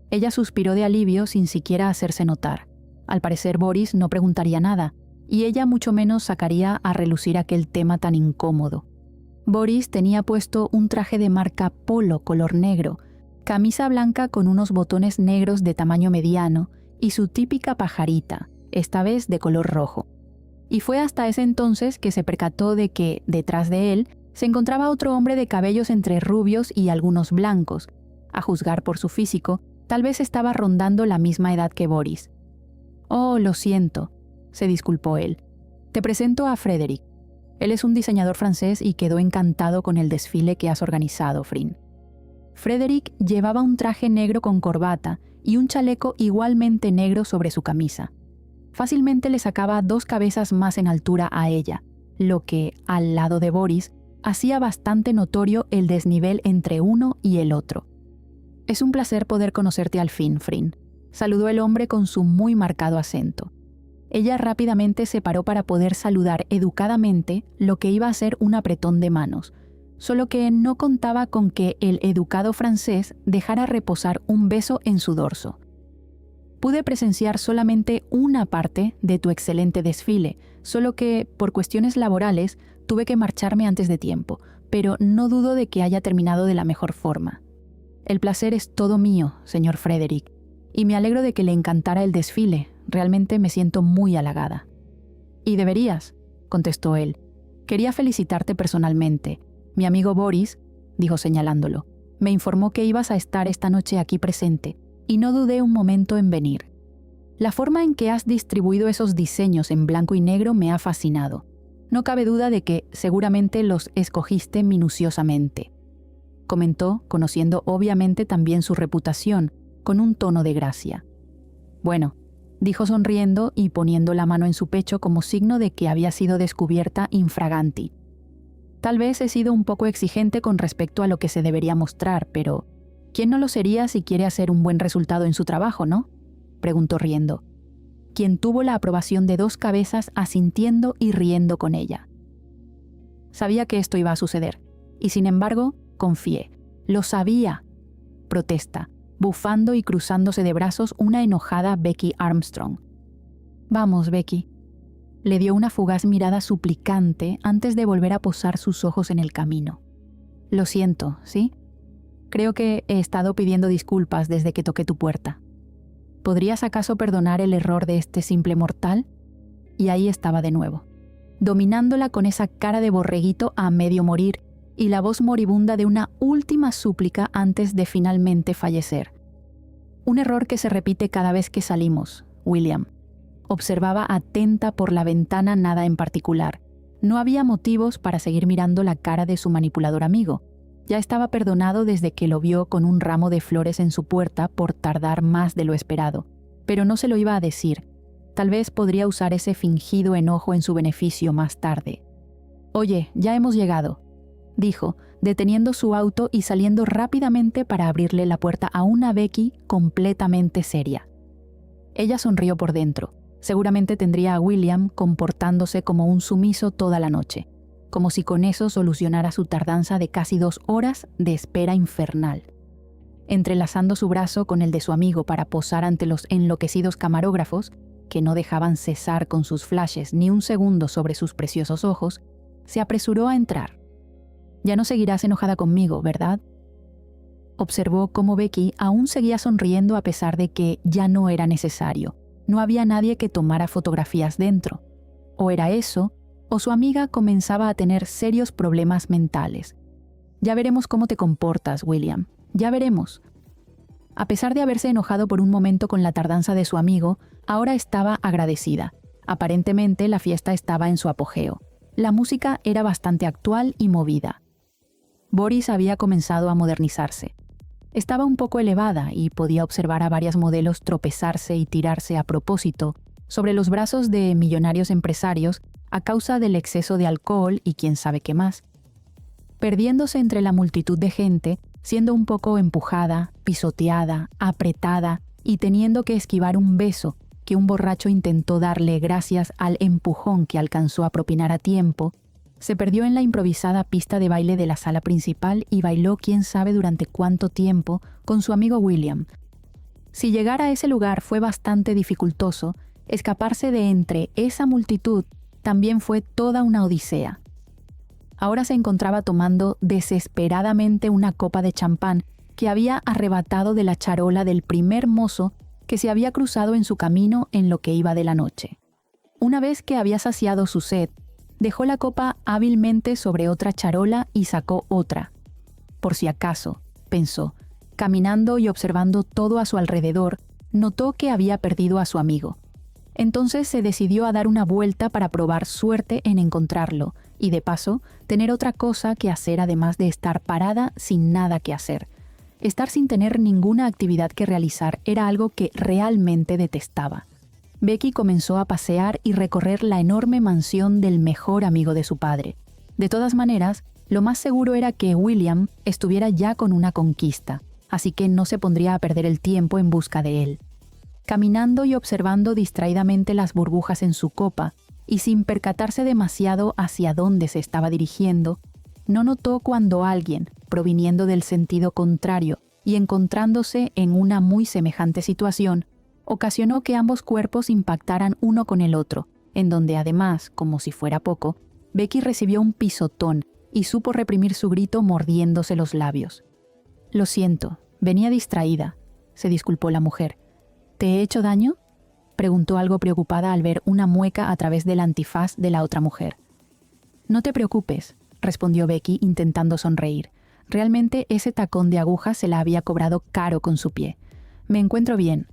Speaker 1: Ella suspiró de alivio sin siquiera hacerse notar. Al parecer Boris no preguntaría nada, y ella mucho menos sacaría a relucir aquel tema tan incómodo. Boris tenía puesto un traje de marca Polo color negro, camisa blanca con unos botones negros de tamaño mediano y su típica pajarita, esta vez de color rojo. Y fue hasta ese entonces que se percató de que, detrás de él, se encontraba otro hombre de cabellos entre rubios y algunos blancos. A juzgar por su físico, tal vez estaba rondando la misma edad que Boris. «Oh, lo siento», se disculpó él. «Te presento a Frédéric. Él es un diseñador francés y quedó encantado con el desfile que has organizado, Frin». Frédéric llevaba un traje negro con corbata y un chaleco igualmente negro sobre su camisa. Fácilmente le sacaba 2 cabezas más en altura a ella, lo que, al lado de Boris, hacía bastante notorio el desnivel entre uno y el otro. «Es un placer poder conocerte al fin, Frin», saludó el hombre con su muy marcado acento. Ella rápidamente se paró para poder saludar educadamente lo que iba a ser un apretón de manos, solo que no contaba con que el educado francés dejara reposar un beso en su dorso. «Pude presenciar solamente una parte de tu excelente desfile, solo que, por cuestiones laborales, tuve que marcharme antes de tiempo, pero no dudo de que haya terminado de la mejor forma. El placer es todo mío, señor Frédéric, y me alegro de que le encantara el desfile. Realmente me siento muy halagada». «Y deberías», contestó él. «Quería felicitarte personalmente. Mi amigo Boris», dijo señalándolo, «me informó que ibas a estar esta noche aquí presente, y no dudé un momento en venir. La forma en que has distribuido esos diseños en blanco y negro me ha fascinado. No cabe duda de que seguramente los escogiste minuciosamente», comentó, conociendo obviamente también su reputación, con un tono de gracia. «Bueno», dijo sonriendo y poniendo la mano en su pecho como signo de que había sido descubierta infraganti. «Tal vez he sido un poco exigente con respecto a lo que se debería mostrar, pero ¿quién no lo sería si quiere hacer un buen resultado en su trabajo, no?», preguntó riendo. Quien tuvo la aprobación de 2 cabezas asintiendo y riendo con ella. «Sabía que esto iba a suceder, y sin embargo, confié. Lo sabía», protesta, bufando y cruzándose de brazos una enojada Becky Armstrong. «Vamos, Becky». Le dio una fugaz mirada suplicante antes de volver a posar sus ojos en el camino. «Lo siento, ¿sí? Creo que he estado pidiendo disculpas desde que toqué tu puerta. ¿Podrías acaso perdonar el error de este simple mortal?». Y ahí estaba de nuevo, dominándola con esa cara de borreguito a medio morir y la voz moribunda de una última súplica antes de finalmente fallecer. «Un error que se repite cada vez que salimos, William». Observaba atenta por la ventana nada en particular. No había motivos para seguir mirando la cara de su manipulador amigo. Ya estaba perdonado desde que lo vio con un ramo de flores en su puerta por tardar más de lo esperado, pero no se lo iba a decir. Tal vez podría usar ese fingido enojo en su beneficio más tarde. «Oye, ya hemos llegado», dijo, deteniendo su auto y saliendo rápidamente para abrirle la puerta a una Becky completamente seria. Ella sonrió por dentro. Seguramente tendría a William comportándose como un sumiso toda la noche, como si con eso solucionara su tardanza de casi 2 horas de espera infernal. Entrelazando su brazo con el de su amigo para posar ante los enloquecidos camarógrafos, que no dejaban cesar con sus flashes ni un segundo sobre sus preciosos ojos, se apresuró a entrar. «Ya no seguirás enojada conmigo, ¿verdad?». Observó cómo Becky aún seguía sonriendo a pesar de que ya no era necesario. No había nadie que tomara fotografías dentro. O era eso, o su amiga comenzaba a tener serios problemas mentales. «Ya veremos cómo te comportas, William. Ya veremos». A pesar de haberse enojado por un momento con la tardanza de su amigo, ahora estaba agradecida. Aparentemente la fiesta estaba en su apogeo. La música era bastante actual y movida. Boris había comenzado a modernizarse. Estaba un poco elevada y podía observar a varias modelos tropezarse y tirarse a propósito sobre los brazos de millonarios empresarios a causa del exceso de alcohol y quién sabe qué más. Perdiéndose entre la multitud de gente, siendo un poco empujada, pisoteada, apretada y teniendo que esquivar un beso que un borracho intentó darle gracias al empujón que alcanzó a propinar a tiempo, se perdió en la improvisada pista de baile de la sala principal y bailó quién sabe durante cuánto tiempo con su amigo William. Si llegar a ese lugar fue bastante dificultoso, Escaparse de entre esa multitud también fue toda una odisea. Ahora se encontraba tomando desesperadamente una copa de champán que había arrebatado de la charola del primer mozo que se había cruzado en su camino en lo que iba de la noche. Una vez que había saciado su sed, dejó la copa hábilmente sobre otra charola y sacó otra. Por si acaso, pensó, caminando y observando todo a su alrededor, notó que había perdido a su amigo. Entonces se decidió a dar una vuelta para probar suerte en encontrarlo y, de paso, tener otra cosa que hacer además de estar parada sin nada que hacer. Estar sin tener ninguna actividad que realizar era algo que realmente detestaba. Becky comenzó a pasear y recorrer la enorme mansión del mejor amigo de su padre. De todas maneras, lo más seguro era que William estuviera ya con una conquista, así que no se pondría a perder el tiempo en busca de él. Caminando y observando distraídamente las burbujas en su copa, y sin percatarse demasiado hacia dónde se estaba dirigiendo, no notó cuando alguien, proviniendo del sentido contrario y encontrándose en una muy semejante situación, ocasionó que ambos cuerpos impactaran uno con el otro, en donde además, como si fuera poco, Becky recibió un pisotón y supo reprimir su grito mordiéndose los labios. «Lo siento, venía distraída», se disculpó la mujer. «¿Te he hecho daño?», preguntó algo preocupada al ver una mueca a través del antifaz de la otra mujer. «No te preocupes», respondió Becky intentando sonreír. Realmente ese tacón de aguja se la había cobrado caro con su pie. «Me encuentro bien».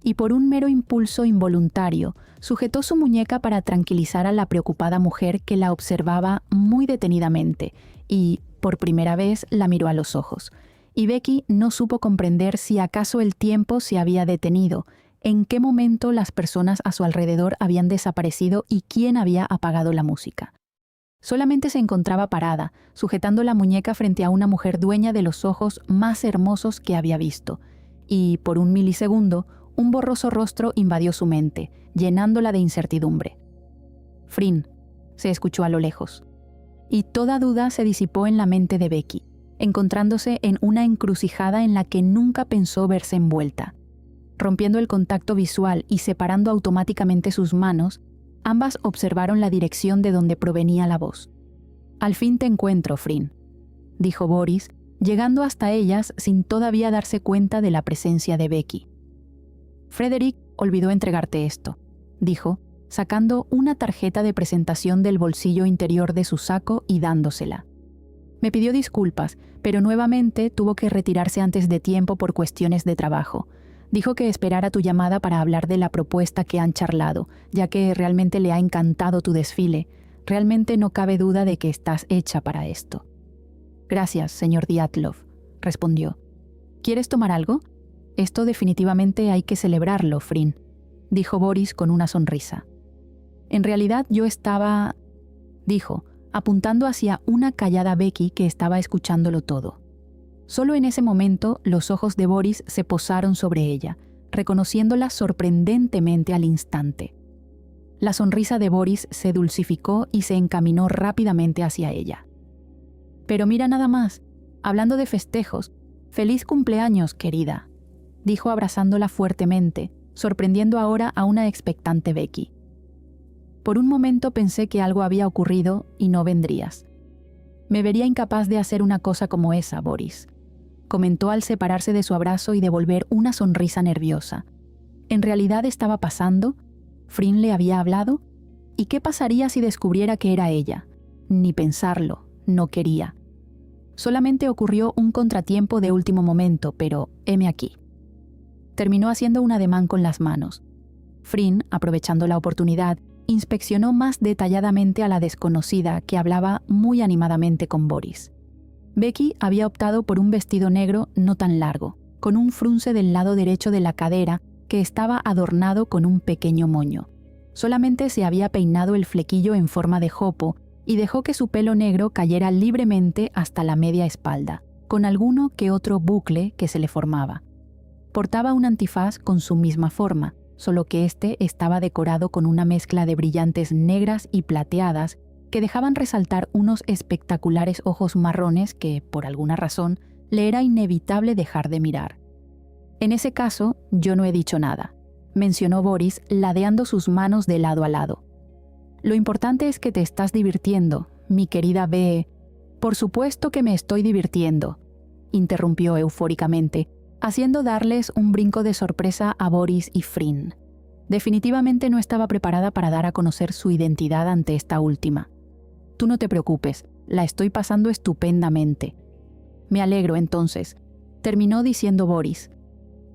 Speaker 1: Y por un mero impulso involuntario, sujetó su muñeca para tranquilizar a la preocupada mujer que la observaba muy detenidamente y, por primera vez, la miró a los ojos. Y Becky no supo comprender si acaso el tiempo se había detenido, en qué momento las personas a su alrededor habían desaparecido y quién había apagado la música. Solamente se encontraba parada, sujetando la muñeca frente a una mujer dueña de los ojos más hermosos que había visto, y, por un milisegundo, un borroso rostro invadió su mente, llenándola de incertidumbre. «Frin», se escuchó a lo lejos. Y toda duda se disipó en la mente de Becky, encontrándose en una encrucijada en la que nunca pensó verse envuelta. Rompiendo el contacto visual y separando automáticamente sus manos, ambas observaron la dirección de donde provenía la voz. «Al fin te encuentro, Frin», dijo Boris, llegando hasta ellas sin todavía darse cuenta de la presencia de Becky. «Frederick olvidó entregarte esto», dijo, sacando una tarjeta de presentación del bolsillo interior de su saco y dándosela. «Me pidió disculpas, pero nuevamente tuvo que retirarse antes de tiempo por cuestiones de trabajo. Dijo que esperara tu llamada para hablar de la propuesta que han charlado, ya que realmente le ha encantado tu desfile. Realmente no cabe duda de que estás hecha para esto». «Gracias, señor Dyatlov», respondió. «¿Quieres tomar algo? Esto definitivamente hay que celebrarlo, Frin», dijo Boris con una sonrisa. «En realidad yo estaba», dijo, apuntando hacia una callada Becky que estaba escuchándolo todo. Solo en ese momento los ojos de Boris se posaron sobre ella, reconociéndola sorprendentemente al instante. La sonrisa de Boris se dulcificó y se encaminó rápidamente hacia ella. «Pero mira nada más, hablando de festejos, feliz cumpleaños, querida», dijo abrazándola fuertemente, sorprendiendo ahora a una expectante Becky. «Por un momento pensé que algo había ocurrido y no vendrías. Me vería incapaz de hacer una cosa como esa, Boris», comentó al separarse de su abrazo y devolver una sonrisa nerviosa. ¿En realidad estaba pasando? ¿Frin le había hablado? ¿Y qué pasaría si descubriera que era ella? Ni pensarlo, no quería. Solamente ocurrió un contratiempo de último momento, pero heme aquí. Terminó haciendo un ademán con las manos. Frin, aprovechando la oportunidad, inspeccionó más detalladamente a la desconocida que hablaba muy animadamente con Boris. Becky había optado por un vestido negro no tan largo, con un frunce del lado derecho de la cadera que estaba adornado con un pequeño moño. Solamente se había peinado el flequillo en forma de jopo y dejó que su pelo negro cayera libremente hasta la media espalda, con alguno que otro bucle que se le formaba. Portaba un antifaz con su misma forma, solo que este estaba decorado con una mezcla de brillantes negras y plateadas que dejaban resaltar unos espectaculares ojos marrones que, por alguna razón, le era inevitable dejar de mirar. «En ese caso, yo no he dicho nada», mencionó Boris, ladeando sus manos de lado a lado. Lo importante es que te estás divirtiendo, mi querida B. Por supuesto que me estoy divirtiendo, interrumpió eufóricamente, haciendo darles un brinco de sorpresa a Boris y Frin. Definitivamente no estaba preparada para dar a conocer su identidad ante esta última. Tú no te preocupes, la estoy pasando estupendamente. Me alegro entonces, terminó diciendo Boris.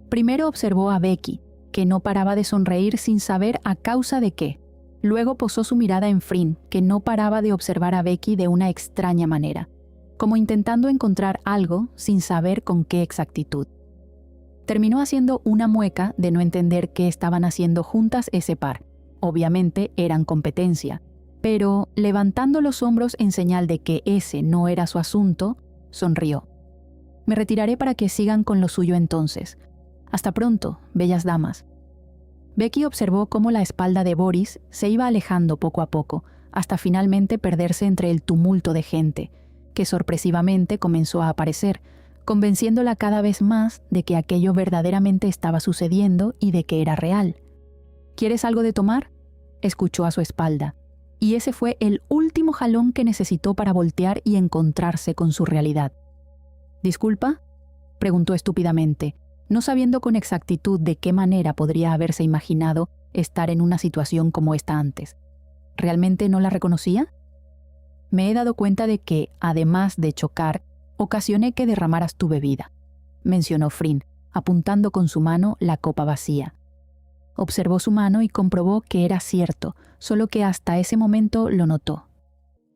Speaker 1: Primero observó a Becky, que no paraba de sonreír sin saber a causa de qué. Luego posó su mirada en Frin, que no paraba de observar a Becky de una extraña manera, como intentando encontrar algo sin saber con qué exactitud. Terminó haciendo una mueca de no entender qué estaban haciendo juntas ese par. Obviamente eran competencia, pero levantando los hombros en señal de que ese no era su asunto, sonrió. Me retiraré para que sigan con lo suyo entonces. Hasta pronto, bellas damas. Becky observó cómo la espalda de Boris se iba alejando poco a poco, hasta finalmente perderse entre el tumulto de gente, que sorpresivamente comenzó a aparecer, convenciéndola cada vez más de que aquello verdaderamente estaba sucediendo y de que era real. ¿Quieres algo de tomar?, escuchó a su espalda, y ese fue el último jalón que necesitó para voltear y encontrarse con su realidad. ¿Disculpa?, preguntó estúpidamente, no sabiendo con exactitud de qué manera podría haberse imaginado estar en una situación como esta antes. ¿Realmente no la reconocía? Me he dado cuenta de que, además de chocar, ocasioné que derramaras tu bebida, mencionó Frin, apuntando con su mano la copa vacía. Observó su mano y comprobó que era cierto, solo que hasta ese momento lo notó.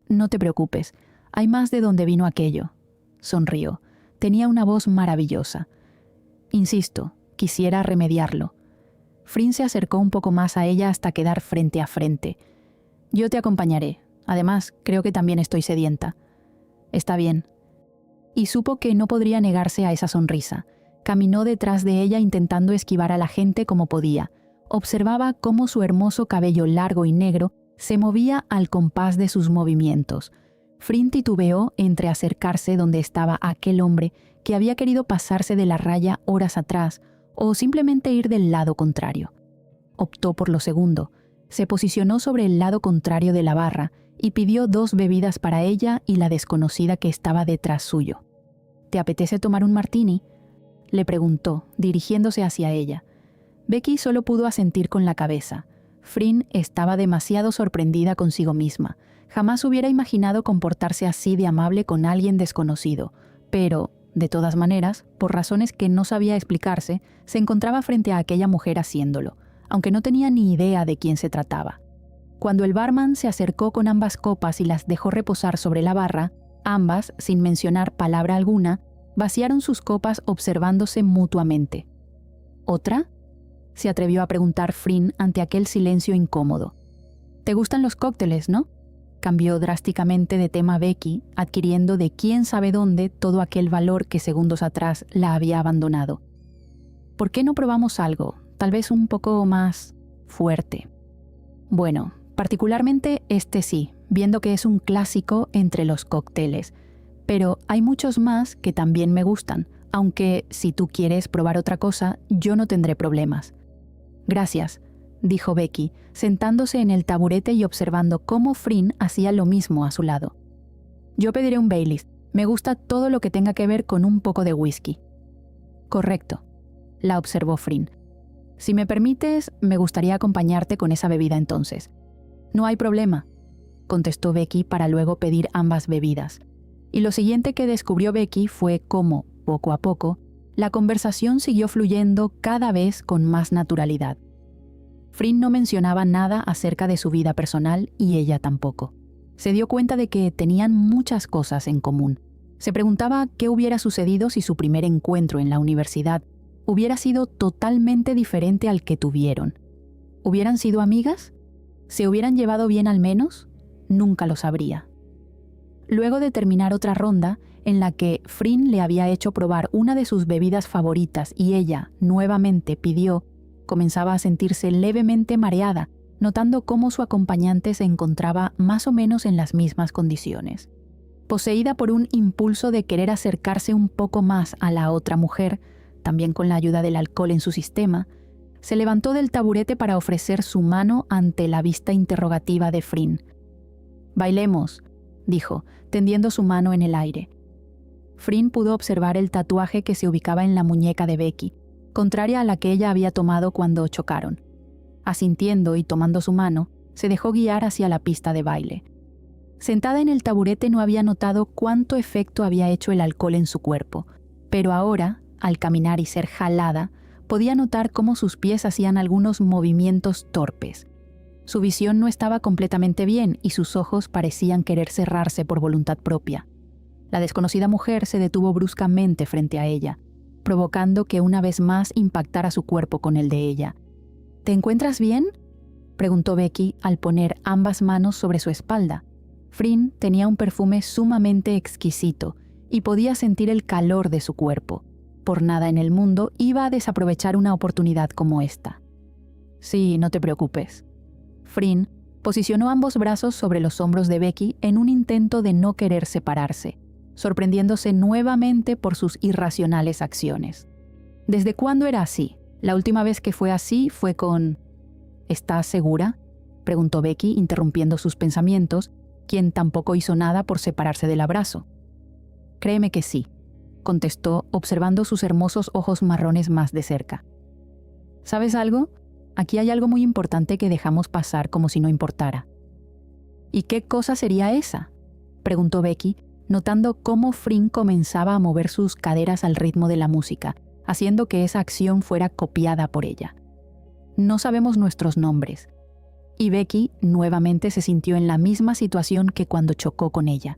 Speaker 1: No te preocupes, hay más de donde vino aquello, sonrió. Tenía una voz maravillosa. Insisto, quisiera remediarlo. Frin se acercó un poco más a ella hasta quedar frente a frente. Yo te acompañaré. Además, creo que también estoy sedienta. Está bien. Y supo que no podría negarse a esa sonrisa. Caminó detrás de ella intentando esquivar a la gente como podía. Observaba cómo su hermoso cabello largo y negro se movía al compás de sus movimientos. Frin titubeó entre acercarse donde estaba aquel hombre que había querido pasarse de la raya horas atrás o simplemente ir del lado contrario. Optó por lo segundo. Se posicionó sobre el lado contrario de la barra y pidió 2 bebidas para ella y la desconocida que estaba detrás suyo. ¿Te apetece tomar un martini?, le preguntó, dirigiéndose hacia ella. Becky solo pudo asentir con la cabeza. Frin estaba demasiado sorprendida consigo misma. Jamás hubiera imaginado comportarse así de amable con alguien desconocido, pero, de todas maneras, por razones que no sabía explicarse, se encontraba frente a aquella mujer haciéndolo, aunque no tenía ni idea de quién se trataba. Cuando el barman se acercó con ambas copas y las dejó reposar sobre la barra, ambas, sin mencionar palabra alguna, vaciaron sus copas observándose mutuamente. ¿Otra?, se atrevió a preguntar Frin ante aquel silencio incómodo. ¿Te gustan los cócteles, no?, cambió drásticamente de tema Becky, adquiriendo de quién sabe dónde todo aquel valor que segundos atrás la había abandonado. ¿Por qué no probamos algo, tal vez un poco más fuerte? Bueno, particularmente este sí, viendo que es un clásico entre los cócteles, pero hay muchos más que también me gustan, aunque si tú quieres probar otra cosa, yo no tendré problemas. Gracias, dijo Becky, sentándose en el taburete y observando cómo Frin hacía lo mismo a su lado. Yo pediré un Baileys. Me gusta todo lo que tenga que ver con un poco de whisky. Correcto, la observó Frin. Si me permites, me gustaría acompañarte con esa bebida entonces. No hay problema, contestó Becky para luego pedir ambas bebidas. Y lo siguiente que descubrió Becky fue cómo, poco a poco, la conversación siguió fluyendo cada vez con más naturalidad. Frin no mencionaba nada acerca de su vida personal y ella tampoco. Se dio cuenta de que tenían muchas cosas en común. Se preguntaba qué hubiera sucedido si su primer encuentro en la universidad hubiera sido totalmente diferente al que tuvieron. ¿Hubieran sido amigas? ¿Se hubieran llevado bien al menos? Nunca lo sabría. Luego de terminar otra ronda, en la que Frin le había hecho probar una de sus bebidas favoritas y ella nuevamente pidió, comenzaba a sentirse levemente mareada, notando cómo su acompañante se encontraba más o menos en las mismas condiciones. Poseída por un impulso de querer acercarse un poco más a la otra mujer, también con la ayuda del alcohol en su sistema, se levantó del taburete para ofrecer su mano ante la vista interrogativa de Fryn. «Bailemos», dijo, tendiendo su mano en el aire. Fryn pudo observar el tatuaje que se ubicaba en la muñeca de Becky, contraria a la que ella había tomado cuando chocaron. Asintiendo y tomando su mano, se dejó guiar hacia la pista de baile. Sentada en el taburete no había notado cuánto efecto había hecho el alcohol en su cuerpo, pero ahora, al caminar y ser jalada, podía notar cómo sus pies hacían algunos movimientos torpes. Su visión no estaba completamente bien y sus ojos parecían querer cerrarse por voluntad propia. La desconocida mujer se detuvo bruscamente frente a ella, provocando que una vez más impactara su cuerpo con el de ella. «¿Te encuentras bien?», preguntó Becky al poner ambas manos sobre su espalda. Fryn tenía un perfume sumamente exquisito y podía sentir el calor de su cuerpo. Por nada en el mundo iba a desaprovechar una oportunidad como esta. «Sí, no te preocupes». Fryn posicionó ambos brazos sobre los hombros de Becky en un intento de no querer separarse, sorprendiéndose nuevamente por sus irracionales acciones. ¿Desde cuándo era así? La última vez que fue así fue con... «¿Estás segura?», preguntó Becky, interrumpiendo sus pensamientos, quien tampoco hizo nada por separarse del abrazo. «Créeme que sí», contestó, observando sus hermosos ojos marrones más de cerca. «¿Sabes algo? Aquí hay algo muy importante que dejamos pasar como si no importara». «¿Y qué cosa sería esa?», preguntó Becky, notando cómo Fryn comenzaba a mover sus caderas al ritmo de la música, haciendo que esa acción fuera copiada por ella. «No sabemos nuestros nombres». Y Becky nuevamente se sintió en la misma situación que cuando chocó con ella.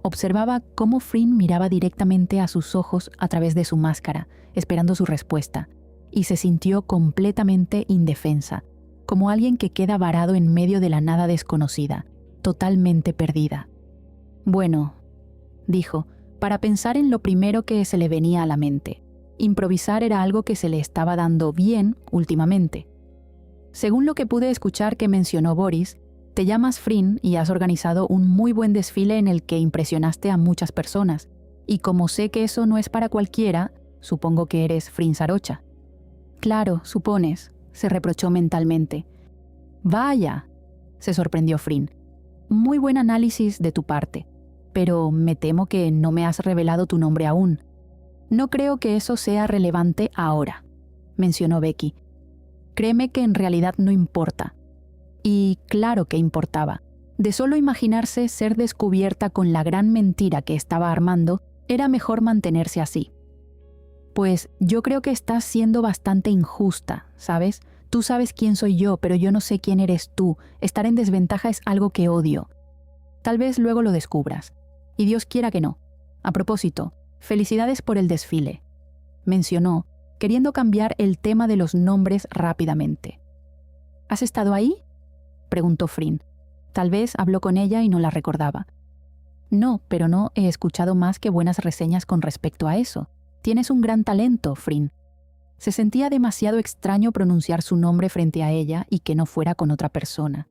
Speaker 1: Observaba cómo Fryn miraba directamente a sus ojos a través de su máscara, esperando su respuesta, y se sintió completamente indefensa, como alguien que queda varado en medio de la nada desconocida, totalmente perdida. «Bueno», dijo, para pensar en lo primero que se le venía a la mente. Improvisar era algo que se le estaba dando bien últimamente. «Según lo que pude escuchar que mencionó Boris, te llamas Fryn y has organizado un muy buen desfile en el que impresionaste a muchas personas, y como sé que eso no es para cualquiera, supongo que eres Fryn Sarocha». «Claro, supones», se reprochó mentalmente. «Vaya», se sorprendió Fryn. «Muy buen análisis de tu parte, pero me temo que no me has revelado tu nombre aún». «No creo que eso sea relevante ahora», mencionó Becky. «Créeme que en realidad no importa». Y claro que importaba. De solo imaginarse ser descubierta con la gran mentira que estaba armando, era mejor mantenerse así. «Pues yo creo que estás siendo bastante injusta, ¿sabes? Tú sabes quién soy yo, pero yo no sé quién eres tú. Estar en desventaja es algo que odio. Tal vez luego lo descubras. Y Dios quiera que no. A propósito, felicidades por el desfile», mencionó, queriendo cambiar el tema de los nombres rápidamente. «¿Has estado ahí?», preguntó Fryn. Tal vez habló con ella y no la recordaba. «No, pero no he escuchado más que buenas reseñas con respecto a eso. Tienes un gran talento, Fryn». Se sentía demasiado extraño pronunciar su nombre frente a ella y que no fuera con otra persona.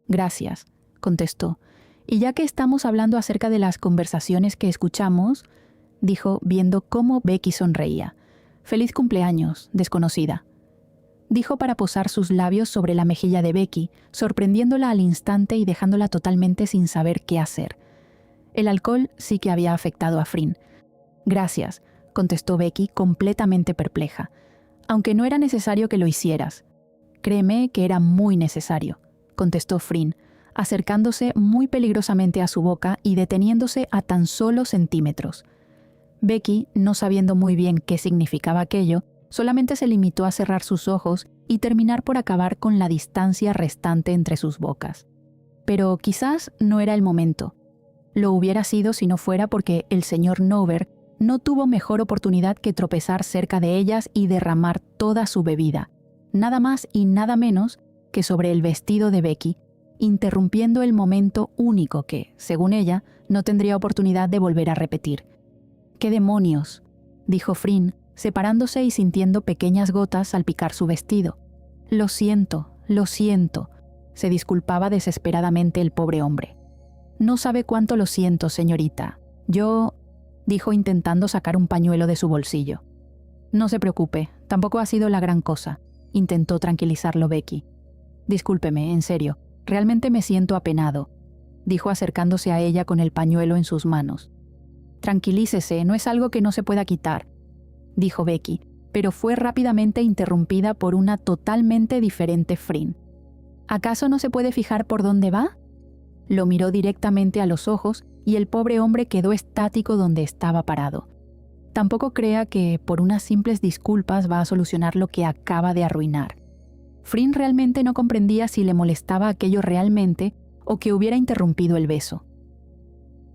Speaker 1: «Gracias», contestó. «Y ya que estamos hablando acerca de las conversaciones que escuchamos», dijo viendo cómo Becky sonreía. «Feliz cumpleaños, desconocida», dijo para posar sus labios sobre la mejilla de Becky, sorprendiéndola al instante y dejándola totalmente sin saber qué hacer. El alcohol sí que había afectado a Fryn. «Gracias», contestó Becky completamente perpleja. «Aunque no era necesario que lo hicieras». «Créeme que era muy necesario», contestó Fryn, acercándose muy peligrosamente a su boca y deteniéndose a tan solo centímetros. Becky, no sabiendo muy bien qué significaba aquello, solamente se limitó a cerrar sus ojos y terminar por acabar con la distancia restante entre sus bocas. Pero quizás no era el momento. Lo hubiera sido si no fuera porque el señor Nover no tuvo mejor oportunidad que tropezar cerca de ellas y derramar toda su bebida, nada más y nada menos que sobre el vestido de Becky, interrumpiendo el momento único que, según ella, no tendría oportunidad de volver a repetir. «¿Qué demonios?», dijo Fryn, separándose y sintiendo pequeñas gotas salpicar su vestido. Lo siento», se disculpaba desesperadamente el pobre hombre. «No sabe cuánto lo siento, señorita. Yo», dijo intentando sacar un pañuelo de su bolsillo. «No se preocupe, tampoco ha sido la gran cosa. intentó tranquilizarlo Becky. Discúlpeme, en serio, realmente me siento apenado, dijo acercándose a ella con el pañuelo en sus manos. Tranquilícese, no es algo que no se pueda quitar, dijo Becky, pero fue rápidamente interrumpida por una totalmente diferente Fryn. ¿Acaso no se puede fijar por dónde va? Lo miró directamente a los ojos y el pobre hombre quedó estático donde estaba parado. Tampoco crea que por unas simples disculpas va a solucionar lo que acaba de arruinar. Fryn realmente no comprendía si le molestaba aquello realmente o que hubiera interrumpido el beso.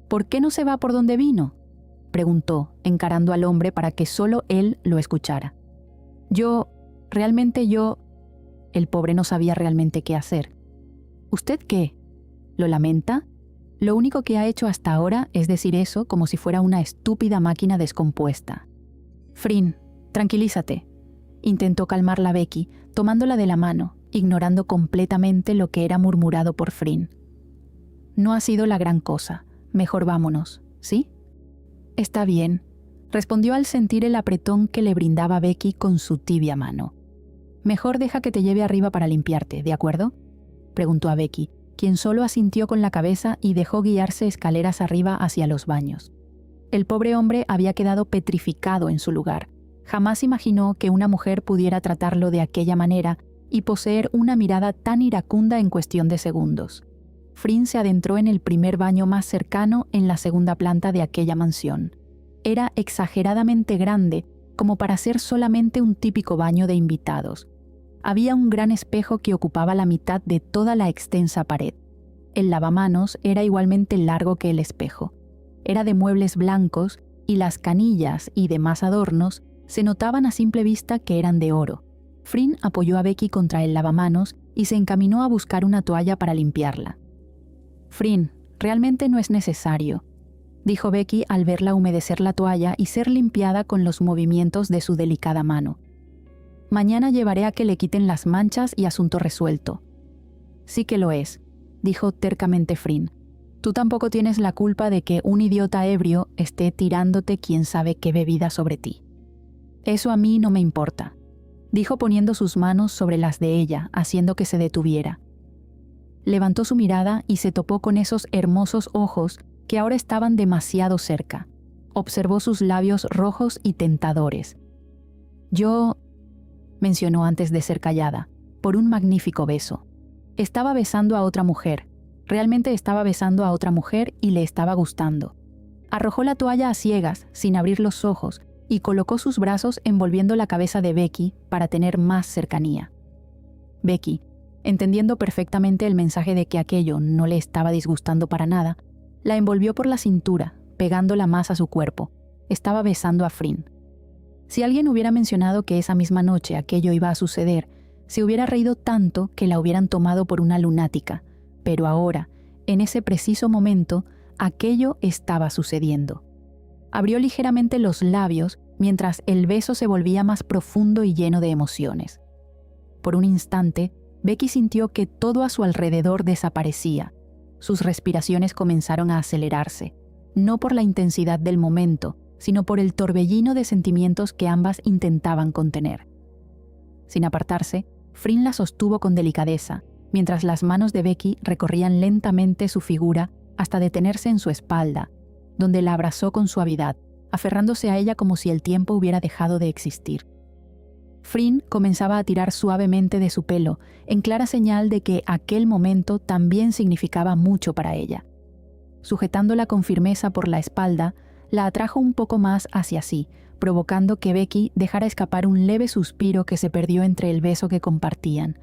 Speaker 1: ¿Por qué no se va por donde vino?, preguntó, encarando al hombre para que solo él lo escuchara. Realmente yo... El pobre no sabía realmente qué hacer. ¿Usted qué? ¿Lo lamenta? Lo único que ha hecho hasta ahora es decir eso como si fuera una estúpida máquina descompuesta. Fryn, tranquilízate, intentó calmarla Becky, tomándola de la mano, ignorando completamente lo que era murmurado por Fryn. No ha sido la gran cosa. Mejor vámonos, ¿sí? Está bien, respondió al sentir el apretón que le brindaba Becky con su tibia mano. Mejor deja que te lleve arriba para limpiarte, ¿de acuerdo?, preguntó a Becky, quien solo asintió con la cabeza y dejó guiarse escaleras arriba hacia los baños. El pobre hombre había quedado petrificado en su lugar. Jamás imaginó que una mujer pudiera tratarlo de aquella manera y poseer una mirada tan iracunda en cuestión de segundos. Fryn se adentró en el primer baño más cercano en la segunda planta de aquella mansión. Era exageradamente grande, como para ser solamente un típico baño de invitados. Había un gran espejo que ocupaba la mitad de toda la extensa pared. El lavamanos era igualmente largo que el espejo. Era de muebles blancos y las canillas y demás adornos se notaban a simple vista que eran de oro. Fryn apoyó a Becky contra el lavamanos y se encaminó a buscar una toalla para limpiarla. Fryn, realmente no es necesario, dijo Becky al verla humedecer la toalla y ser limpiada con los movimientos de su delicada mano. Mañana llevaré a que le quiten las manchas y asunto resuelto. Sí que lo es, dijo tercamente Fryn. Tú tampoco tienes la culpa de que un idiota ebrio esté tirándote quién sabe qué bebida sobre ti. Eso a mí no me importa, dijo poniendo sus manos sobre las de ella, haciendo que se detuviera. Levantó su mirada y se topó con esos hermosos ojos que ahora estaban demasiado cerca. Observó sus labios rojos y tentadores. Yo, mencionó antes de ser callada, por un magnífico beso. Estaba besando a otra mujer. Realmente estaba besando a otra mujer y le estaba gustando. Arrojó la toalla a ciegas, sin abrir los ojos, y colocó sus brazos envolviendo la cabeza de Becky para tener más cercanía. Becky, entendiendo perfectamente el mensaje de que aquello no le estaba disgustando para nada, la envolvió por la cintura, pegándola más a su cuerpo. Estaba besando a Fryn. Si alguien hubiera mencionado que esa misma noche aquello iba a suceder, se hubiera reído tanto que la hubieran tomado por una lunática, pero ahora, en ese preciso momento, aquello estaba sucediendo. Abrió ligeramente los labios mientras el beso se volvía más profundo y lleno de emociones. Por un instante, Becky sintió que todo a su alrededor desaparecía. Sus respiraciones comenzaron a acelerarse, no por la intensidad del momento, sino por el torbellino de sentimientos que ambas intentaban contener. Sin apartarse, Fryn la sostuvo con delicadeza, mientras las manos de Becky recorrían lentamente su figura hasta detenerse en su espalda, donde la abrazó con suavidad, aferrándose a ella como si el tiempo hubiera dejado de existir. Fryn comenzaba a tirar suavemente de su pelo, en clara señal de que aquel momento también significaba mucho para ella. Sujetándola con firmeza por la espalda, la atrajo un poco más hacia sí, provocando que Becky dejara escapar un leve suspiro que se perdió entre el beso que compartían.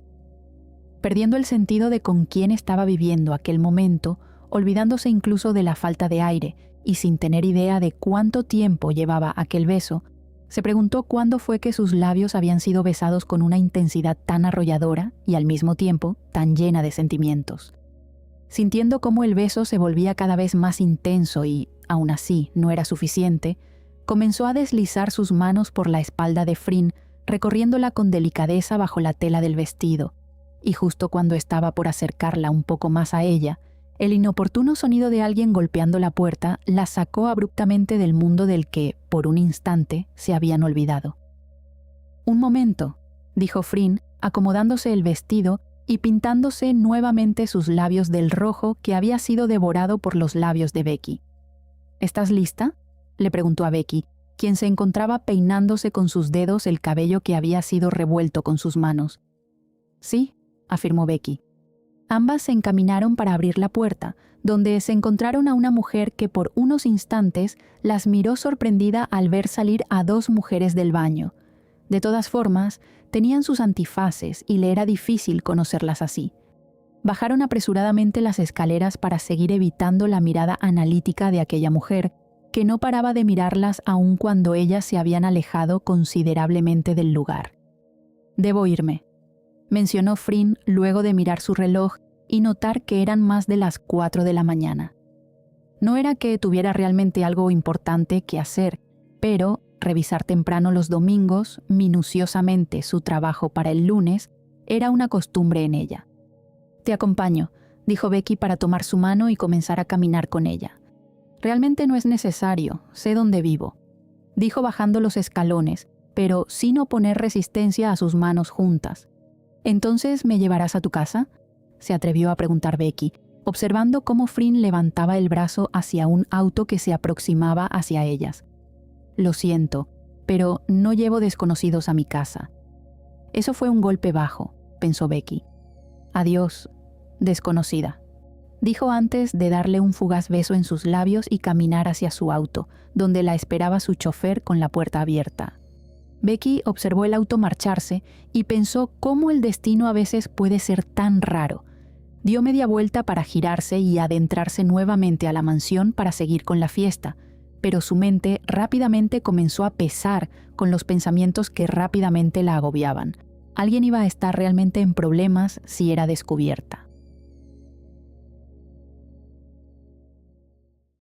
Speaker 1: Perdiendo el sentido de con quién estaba viviendo aquel momento, olvidándose incluso de la falta de aire y sin tener idea de cuánto tiempo llevaba aquel beso, se preguntó cuándo fue que sus labios habían sido besados con una intensidad tan arrolladora y al mismo tiempo tan llena de sentimientos. Sintiendo cómo el beso se volvía cada vez más intenso y, aún así, no era suficiente, comenzó a deslizar sus manos por la espalda de Fryn, recorriéndola con delicadeza bajo la tela del vestido, y justo cuando estaba por acercarla un poco más a ella, el inoportuno sonido de alguien golpeando la puerta la sacó abruptamente del mundo del que, por un instante, se habían olvidado. «Un momento», dijo Frin, acomodándose el vestido y pintándose nuevamente sus labios del rojo que había sido devorado por los labios de Becky. ¿Estás lista?, le preguntó a Becky, quien se encontraba peinándose con sus dedos el cabello que había sido revuelto con sus manos. Sí, afirmó Becky. Ambas se encaminaron para abrir la puerta, donde se encontraron a una mujer que por unos instantes las miró sorprendida al ver salir a dos mujeres del baño. De todas formas, tenían sus antifaces y le era difícil conocerlas así. Bajaron apresuradamente las escaleras para seguir evitando la mirada analítica de aquella mujer, que no paraba de mirarlas aun cuando ellas se habían alejado considerablemente del lugar. «Debo irme», mencionó Frin luego de mirar su reloj y notar que eran más de las 4 de la mañana. No era que tuviera realmente algo importante que hacer, pero revisar temprano los domingos, minuciosamente su trabajo para el lunes, era una costumbre en ella. «Te acompaño», dijo Becky para tomar su mano y comenzar a caminar con ella. «Realmente no es necesario, sé dónde vivo», dijo bajando los escalones, pero sin oponer resistencia a sus manos juntas. «¿Entonces me llevarás a tu casa?», se atrevió a preguntar Becky, observando cómo Frin levantaba el brazo hacia un auto que se aproximaba hacia ellas. «Lo siento, pero no llevo desconocidos a mi casa». Eso fue un golpe bajo, pensó Becky. «Adiós, desconocida», dijo antes de darle un fugaz beso en sus labios y caminar hacia su auto, donde la esperaba su chofer con la puerta abierta. Becky observó el auto marcharse y pensó cómo el destino a veces puede ser tan raro. Dio media vuelta para girarse y adentrarse nuevamente a la mansión para seguir con la fiesta, pero su mente rápidamente comenzó a pesar con los pensamientos que rápidamente la agobiaban. Alguien iba a estar realmente en problemas si era descubierta.